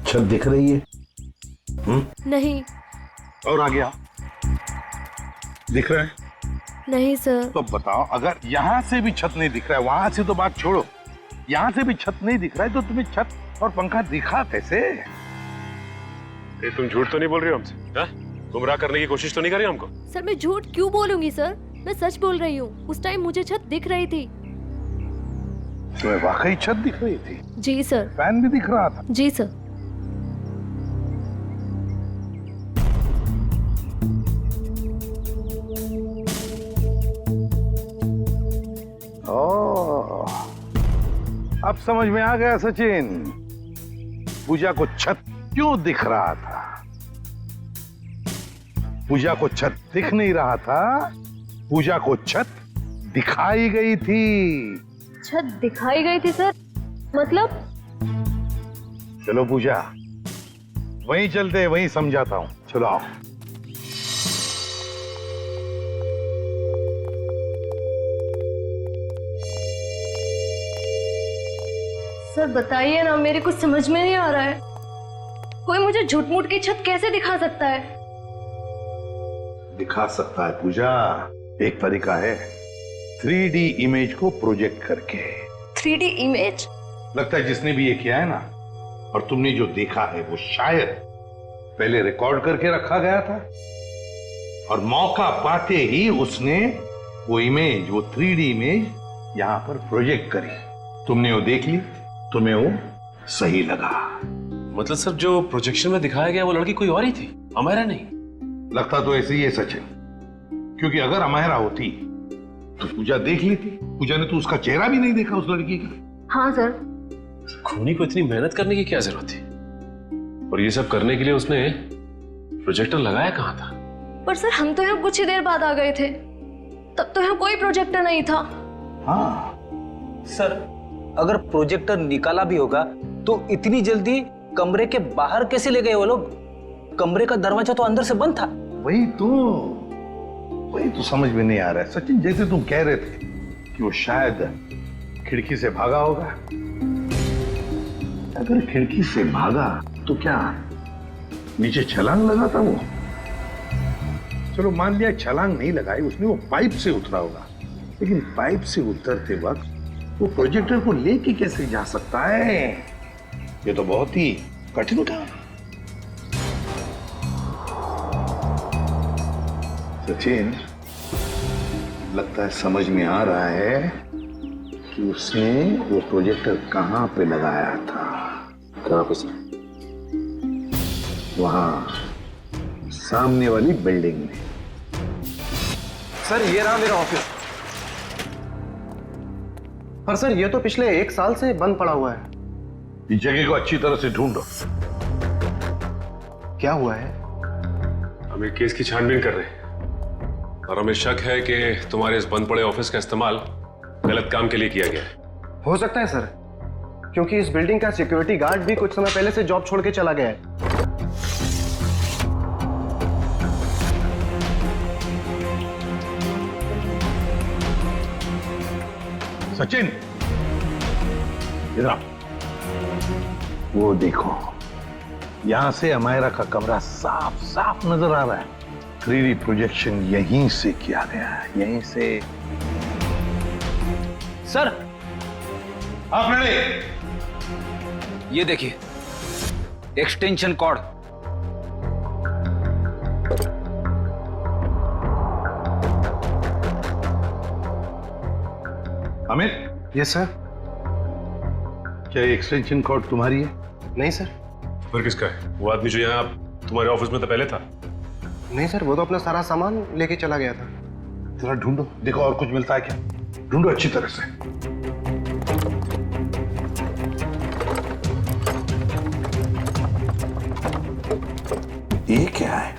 छत दिख रही है? नहीं। और आ गया? दिख रहा है? नहीं सर। तो बताओ, अगर यहाँ से भी छत नहीं दिख रहा है, वहां से तो बात छोड़ो, यहाँ से भी छत नहीं दिख रहा है, तो तुम्हें छत और पंखा दिखा कैसे? ये तुम झूठ तो नहीं बोल रही हो हमसे? हाँ? गुमराह करने की कोशिश तो नहीं कर रही हमको? सर मैं झूठ क्यों बोलूंगी सर, मैं सच बोल रही हूँ। उस टाइम मुझे छत दिख रही थी। तुम्हें वाकई छत दिख रही थी? जी सर। फैन भी दिख रहा था? जी सर। ओह, अब समझ में आ गया सचिन, पूजा को छत क्यों दिख रहा था। पूजा को छत दिख नहीं रहा था, पूजा को छत दिखाई गई थी। छत दिखाई गई थी सर? मतलब? चलो पूजा, वहीं चलते, वहीं समझाता हूं। चलो आओ। सर बताइए ना, मेरे कुछ समझ में नहीं आ रहा है। कोई मुझे झूठ मूठ की छत कैसे दिखा सकता है? दिखा सकता है पूजा, एक तरीका है, 3D इमेज को प्रोजेक्ट करके। 3D image? लगता है जिसने भी ये किया है ना, और तुमने जो देखा है, वो शायद पहले रिकॉर्ड करके रखा गया था, और मौका पाते ही उसने वो इमेज, वो 3D इमेज यहां पर प्रोजेक्ट करी। तुमने वो देख ली, तुम्हें वो सही लगा। मतलब सर, जो प्रोजेक्शन में दिखाया गया वो लड़की कोई और ही थी, अमायरा नहीं? लगता तो ऐसे ही है सचिन, क्योंकि अगर अमायरा होती तो पूजा देख लेती। पूजा ने तो उसका चेहरा भी नहीं देखा उस लड़की का। हाँ सर। खूनी को इतनी मेहनत करने की क्या जरूरत थी? और ये सब करने के लिए उसने प्रोजेक्टर लगाया कहाँ था? पर सर हम तो यहाँ कुछ ही देर बाद आ गए थे, तब तो यहाँ कोई प्रोजेक्टर नहीं था। हाँ सर, अगर प्रोजेक्टर निकाला भी होगा तो इतनी जल्दी कमरे के बाहर कैसे ले गए वो लोग? कमरे का दरवाजा तो अंदर से बंद था। वही तो समझ में नहीं आ रहा है सचिन। जैसे तुम कह रहे थे कि वो शायद खिड़की से भागा होगा, अगर खिड़की से भागा तो क्या नीचे छलांग लगा था वो? चलो मान लिया छलांग नहीं लगाई उसने, वो पाइप से उतरा होगा, लेकिन पाइप से उतरते वक्त वो प्रोजेक्टर को लेके कैसे जा सकता है? ये तो बहुत ही कठिन काम है सचिन। लगता है समझ में आ रहा है कि उसने वो प्रोजेक्टर कहां पे लगाया था। कहां पे सर? वहां सामने वाली बिल्डिंग में। सर ये रहा मेरा ऑफिस। पर सर ये तो पिछले 1 साल से बंद पड़ा हुआ है। इस जगह को अच्छी तरह से ढूंढो। क्या हुआ है? हम एक केस की छानबीन कर रहे हैं और हमें शक है कि तुम्हारे इस बंद पड़े ऑफिस का इस्तेमाल गलत काम के लिए किया गया है। हो सकता है सर, क्योंकि इस बिल्डिंग का सिक्योरिटी गार्ड भी कुछ समय पहले से जॉब छोड़ के चला गया है। सचिन इधर आओ। वो देखो, यहां से अमायरा का कमरा साफ साफ नजर आ रहा है। 3D प्रोजेक्शन यहीं से किया गया है, यहीं से। सर आप रेडी? ये देखिए, extension cord. Amit. Yes sir. क्या ये एक्सटेंशन कॉर्ड तुम्हारी है? नहीं सर। फिर किसका है? वो आदमी जो यहाँ तुम्हारे ऑफिस में तो पहले था? नहीं सर, वो तो अपना सारा सामान लेके चला गया था। जरा ढूंढो, देखो और कुछ मिलता है क्या। ढूंढो अच्छी तरह से। ये क्या है?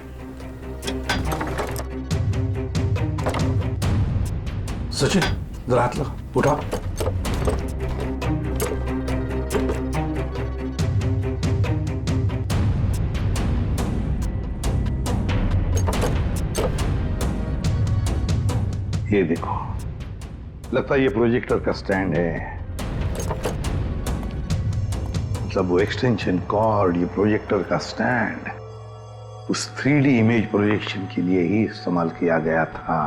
सचिन जरा हाथ लगा, उठाओ। ये देखो, लगता है ये प्रोजेक्टर का स्टैंड है। मतलब वो एक्सटेंशन कॉर्ड, ये प्रोजेक्टर का स्टैंड उस 3D इमेज प्रोजेक्शन के लिए ही इस्तेमाल किया गया था।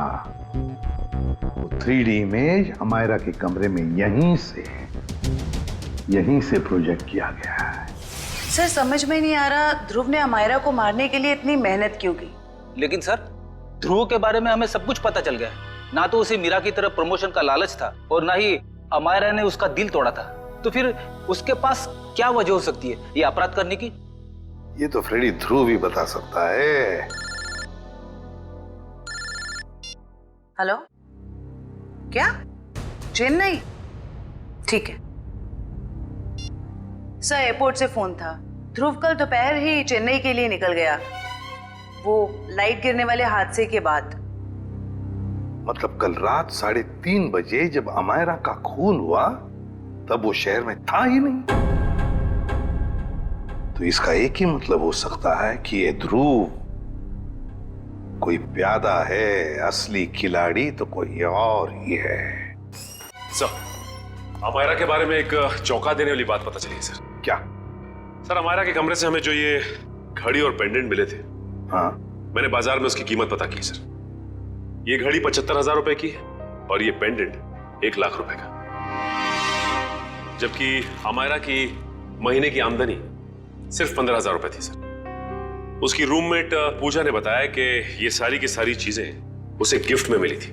वो 3D इमेज अमायरा के कमरे में यहीं से प्रोजेक्ट किया गया है। सर समझ में नहीं आ रहा, ध्रुव ने अमायरा को मारने के लिए इतनी मेहनत क्यों की? लेकिन सर, ध्रुव के बारे में हमें सब कुछ पता चल गया। ना तो उसे मीरा की तरफ प्रमोशन का लालच था और ना ही अमायरा ने उसका दिल तोड़ा था। तो फिर उसके पास क्या वजह हो सकती है ये अपराध करने की? ये तो फ्रेडी ध्रुव ही बता सकता है। हेलो, क्या? चेन्नई? ठीक है सर, एयरपोर्ट से फोन था। ध्रुव कल दोपहर ही चेन्नई के लिए निकल गया, वो लाइट गिरने वाले हादसे के बाद। मतलब कल रात 3:30 बजे जब अमायरा का खून हुआ तब वो शहर में था ही नहीं। तो इसका एक ही मतलब हो सकता है कि ये ध्रुव कोई प्यादा है, असली खिलाड़ी तो कोई और ही है। सर, अमायरा के बारे में एक चौंका देने वाली बात पता चली है सर। क्या? सर, अमायरा के कमरे से हमें जो ये घड़ी और पेंडेंट मिले थे, हाँ, मैंने बाजार में उसकी कीमत पता की सर। ये घड़ी 75,000 रुपए की है और ये पेंडेंट 1 लाख रुपए का। जबकि अमायरा की महीने की आमदनी सिर्फ 15,000 रुपए थी सर। उसकी रूममेट पूजा ने बताया कि ये सारी की सारी चीजें उसे गिफ्ट में मिली थी,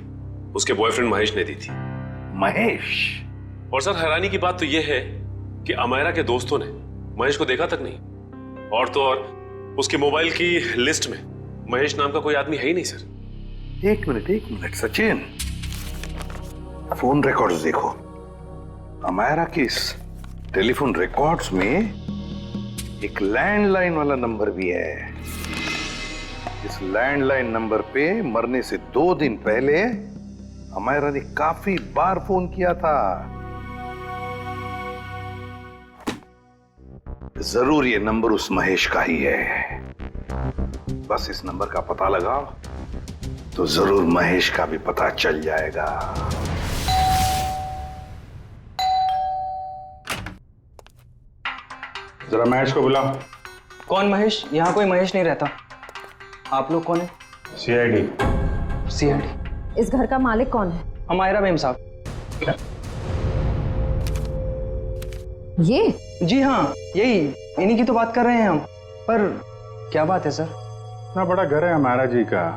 उसके बॉयफ्रेंड महेश ने दी थी। महेश? और सर, हैरानी की बात तो यह है कि अमायरा के दोस्तों ने महेश को देखा तक नहीं। और तो और उसके मोबाइल की लिस्ट में महेश नाम का कोई आदमी है ही नहीं सर। एक मिनट सचिन, फोन रिकॉर्ड्स देखो। अमायरा के इस टेलीफोन रिकॉर्ड्स में एक लैंडलाइन वाला नंबर भी है। इस लैंडलाइन नंबर पे मरने से 2 दिन पहले अमायरा ने काफी बार फोन किया था। जरूर ये नंबर उस महेश का ही है। बस इस नंबर का पता लगाओ तो जरूर महेश का भी पता चल जाएगा। जरा महेश को बुलाओ। कौन महेश? यहाँ कोई महेश नहीं रहता। आप लोग कौन है? सीआईडी। इस घर का मालिक कौन है? अमायरा मेम साहब। ये? जी हाँ, यही, इन्हीं की तो बात कर रहे हैं हम। पर क्या बात है सर? इतना बड़ा घर है अमायरा जी का,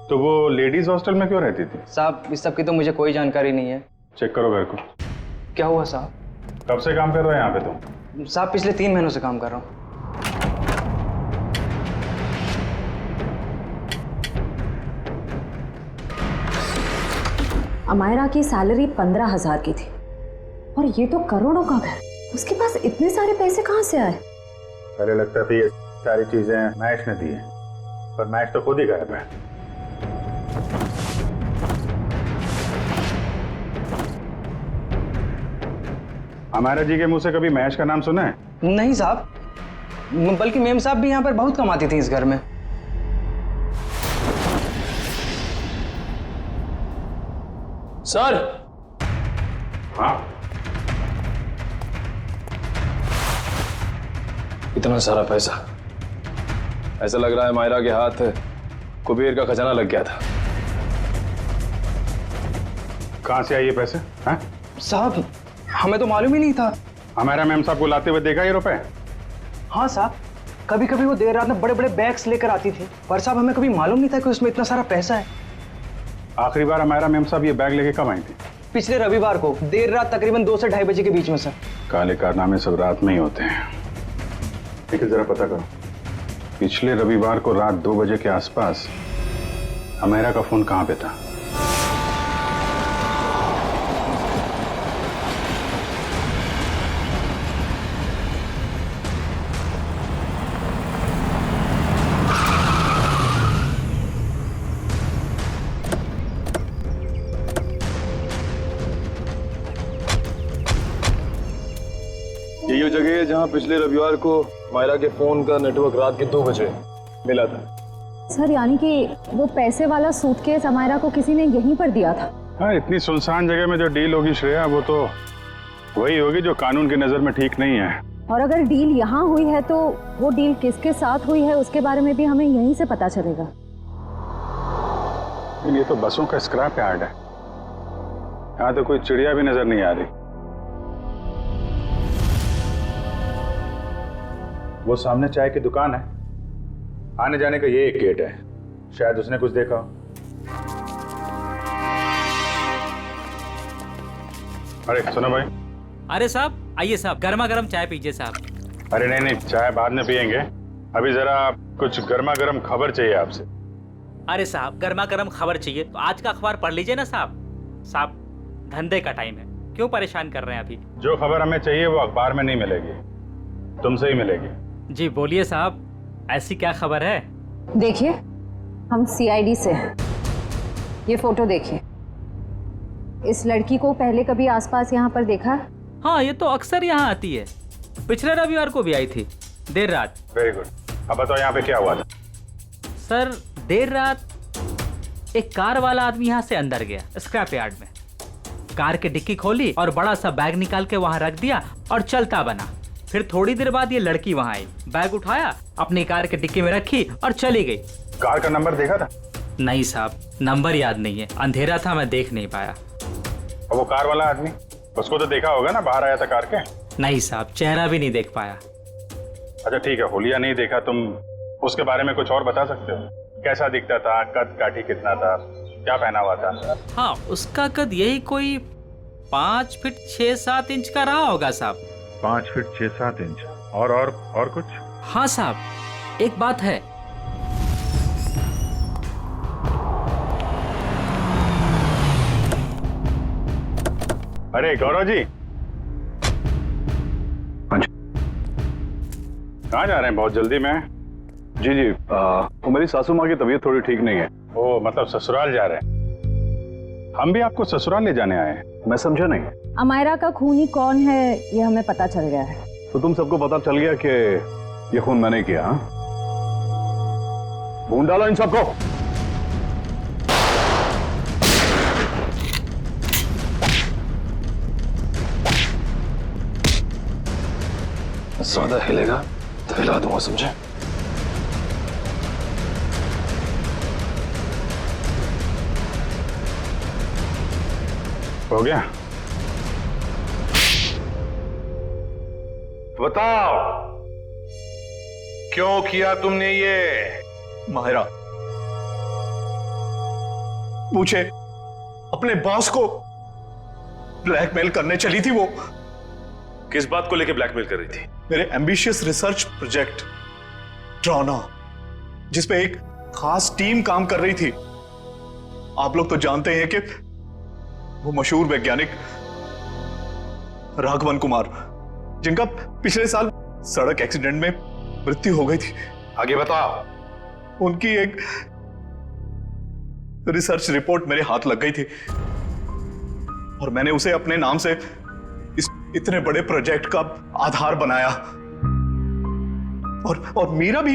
तो वो लेडीज हॉस्टल में क्यों रहती थी? साहब, इस सब की तो मुझे कोई जानकारी नहीं है। चेक करो घर को। क्या हुआ साहब? कब से काम कर रहे हो यहाँ पे तुम? साहब, पिछले 3 महीनों से काम कर रहा हूँ। अमायरा की सैलरी 15,000 की थी और ये तो करोड़ों का घर। उसके पास इतने सारे पैसे कहाँ से आए? पहले लगता था ये सारी चीजें महेश ने दी है, पर महेश तो खुद ही गायब है। अमायरा जी के मुंह से कभी महेश का नाम सुना है? नहीं साहब, बल्कि मेम साहब भी यहाँ पर बहुत कमाती थी इस घर में। सर। हाँ? इतना सारा पैसा, ऐसा लग रहा है मायरा के हाथ कुबेर का खजाना लग गया था। कहां से आए ये पैसे? हाँ? साहब, हमें तो मालूम ही नहीं था। अमायरा मैम साहब को लाते हुए देखा ये रुपए? हाँ साहब, कभी कभी वो देर रात में बड़े बड़े बैग्स लेकर आती थी, पर साहब हमें कभी मालूम नहीं था कि उसमें इतना सारा पैसा है। आखिरी बार अमायरा मैम साहब ये बैग लेके कब आई थी? पिछले रविवार को देर रात तकरीबन 2 से 2:30 बजे के बीच में सर। काले कारनामे सब रात में ही होते हैं। लेकिन जरा पता करो, पिछले रविवार को रात 2 बजे के आसपास अमायरा का फोन कहां पे था? यही वो जगह है जहां पिछले रविवार को मायरा के फोन का नेटवर्क रात के 2 बजे मिला था। सर यानी कि वो पैसे वाला सूटकेस अमायरा को किसी ने यहीं पर दिया था? हाँ, इतनी सुनसान जगह में जो डील होगी श्रेया, वो तो वही होगी जो कानून की नजर में ठीक नहीं है। और अगर डील यहाँ हुई है तो वो डील किसके साथ हुई है उसके बारे में भी हमें यहीं से पता चलेगा। ये तो बसों का स्क्रैप यार्ड है, यहाँ तो कोई चिड़िया भी नजर नहीं आ रही। वो सामने चाय की दुकान है, आने जाने का ये एक गेट है, शायद उसने कुछ देखा हो। अरे सुनो भाई। अरे साहब आइए साहब, गर्मा गर्म चाय पीजिए साहब। अरे नहीं नहीं, चाय बाद में पियेंगे, अभी जरा कुछ गर्मा गर्म खबर चाहिए आपसे। अरे साहब गर्मा गर्म खबर चाहिए तो आज का अखबार पढ़ लीजिए ना साहब। साहब धंधे का टाइम है, क्यों परेशान कर रहे हैं अभी? जो खबर हमें चाहिए वो अखबार में नहीं मिलेगी, तुमसे ही मिलेगी। जी बोलिए साहब, ऐसी क्या खबर है? देखिए हम सीआईडी से हैं, ये फोटो देखिए। इस लड़की को पहले कभी आसपास यहाँ पर देखा? हाँ ये तो अक्सर यहाँ आती है, पिछले रविवार को भी आई थी देर रात। वेरी गुड, अब बताओ यहाँ पे क्या हुआ था? सर देर रात एक कार वाला आदमी यहाँ से अंदर गया स्क्रैप यार्ड में, कार की डिक्की खोली और बड़ा सा बैग निकाल के वहाँ रख दिया और चलता बना। फिर थोड़ी देर बाद ये लड़की वहाँ आई, बैग उठाया, अपनी कार के डिक्की में रखी और चली गई। कार का नंबर देखा था? नहीं साहब, नंबर याद नहीं है, अंधेरा था, मैं देख नहीं पाया। और वो कार वाला आदमी, उसको तो देखा होगा ना, बाहर आया था कार के? नहीं साहब, चेहरा भी नहीं देख पाया। अच्छा ठीक है, होलिया नहीं देखा, तुम उसके बारे में कुछ और बता सकते हो? कैसा दिखता था, कद काठी कितना था, क्या पहना हुआ था? हाँ उसका कद यही कोई 5 फीट 6-7 इंच का रहा होगा साहब। 5 फीट 6-7 इंच। और कुछ? हाँ साहब, एक बात है। अरे गौरव जी, कहाँ जा रहे हैं बहुत जल्दी में? जी जी, वो मेरी सासू माँ की तबीयत थोड़ी ठीक नहीं है। ओ मतलब ससुराल जा रहे हैं? हम भी आपको ससुराल ले जाने आए हैं। मैं समझा नहीं। अमायरा का खूनी कौन है ये हमें पता चल गया है। तो तुम सबको पता चल गया कि ये खून मैंने किया? हाँ, ढूंढ डालो इन सबको। ज्यादा हिलेगा तो हिला दूंगा, समझे? हो गया? बताओ क्यों किया तुमने ये? माहिरा पूछे, अपने बॉस को ब्लैकमेल करने चली थी वो। किस बात को लेकर ब्लैकमेल कर रही थी? मेरे एम्बिशियस रिसर्च प्रोजेक्ट ड्रोना, जिसपे एक खास टीम काम कर रही थी। आप लोग तो जानते हैं कि वो मशहूर वैज्ञानिक राघवन कुमार, जिनका पिछले साल सड़क एक्सीडेंट में मृत्यु हो गई थी। आगे बताओ। उनकी एक रिसर्च रिपोर्ट मेरे हाथ लग गई थी और मैंने उसे अपने नाम से इस इतने बड़े प्रोजेक्ट का आधार बनाया। और मीरा भी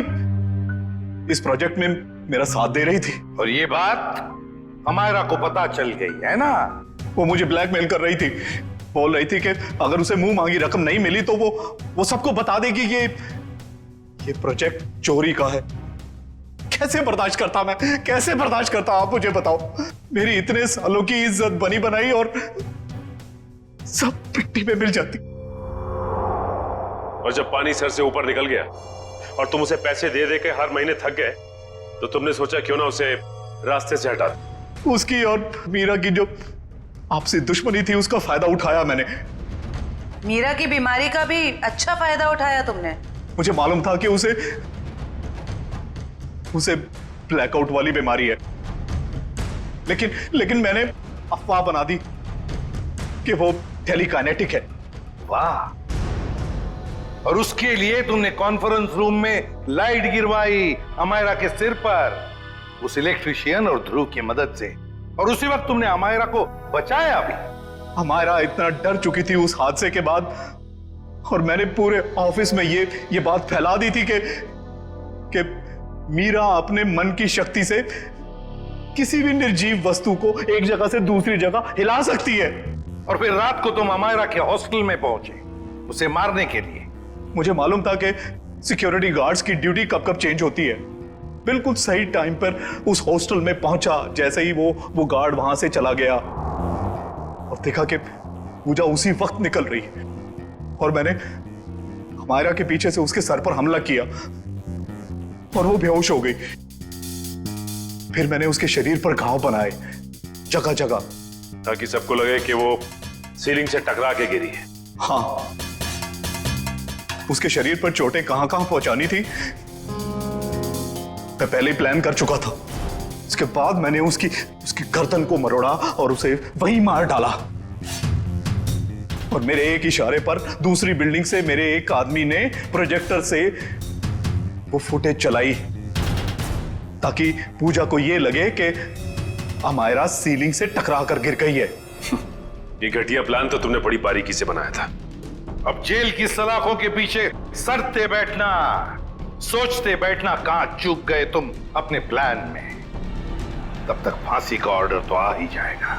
इस प्रोजेक्ट में मेरा साथ दे रही थी। और ये बात अमायरा को पता चल गई है ना? वो मुझे ब्लैकमेल कर रही थी, बोल रही थी कि अगर उसे मुंह मांगी रकम नहीं मिली तो वो सबको बता देगी कि ये प्रोजेक्ट चोरी का है। कैसे बर्दाश्त करता मैं, कैसे बर्दाश्त करता? आप मुझे बताओ। मेरी इतने सालों की इज्जत बनी बनाई और सब मिट्टी में मिल जाती। और जब पानी सर से ऊपर निकल गया और तुम उसे पैसे दे दे के हर महीने थक गए, तो तुमने सोचा क्यों ना उसे रास्ते से हटा दो। उसकी और मीरा की जो आपसे दुश्मनी थी उसका फायदा उठाया मैंने। मीरा की बीमारी का भी अच्छा फायदा उठाया तुमने। मुझे मालूम था कि उसे ब्लैकआउट वाली बीमारी है, लेकिन मैंने अफवाह बना दी कि वो टेलीकाइनेटिक है। वाह! और उसके लिए तुमने कॉन्फ्रेंस रूम में लाइट गिरवाई अमायरा के सिर पर, उस इलेक्ट्रिशियन और ध्रुव की मदद से। और उसी वक्त तुमने अमायरा को बचाया भी। अमायरा इतना डर चुकी थी उस हादसे के बाद, और मैंने पूरे ऑफिस में ये बात फैला दी थी कि मीरा अपने मन की शक्ति से किसी भी निर्जीव वस्तु को एक जगह से दूसरी जगह हिला सकती है। और फिर रात को तुम अमायरा के हॉस्टल में पहुंचे उसे मारने के लिए। मुझे मालूम था कि सिक्योरिटी गार्ड्स की ड्यूटी कब कब चेंज होती है। बिल्कुल सही टाइम पर उस हॉस्टल में पहुंचा। जैसे ही वो गार्ड वहां से चला गया और देखा कि पूजा उसी वक्त निकल रही है, और मैंने अमायरा के पीछे से उसके सर पर हमला किया और वो बेहोश हो गई। फिर मैंने उसके शरीर पर घाव बनाए जगह जगह, ताकि सबको लगे कि वो सीलिंग से टकरा के गिरी है। हाँ, उसके शरीर पर चोटें कहां कहां पहुंचानी थी मैं पहले ही प्लान कर चुका था। उसके बाद मैंने उसकी गर्दन को मरोड़ा और उसे वहीं मार डाला। और मेरे एक इशारे पर दूसरी बिल्डिंग से मेरे एक आदमी ने प्रोजेक्टर से वो फुटेज चलाई ताकि पूजा को यह लगे कि अमायरा सीलिंग से टकरा कर गिर गई है। ये घटिया प्लान तो तुमने बड़ी बारीकी से बनाया था। अब जेल की सलाखों के पीछे सरते बैठना, सोचते बैठना कहां चूक गए तुम अपने प्लान में। तब तक फांसी का ऑर्डर तो आ ही जाएगा।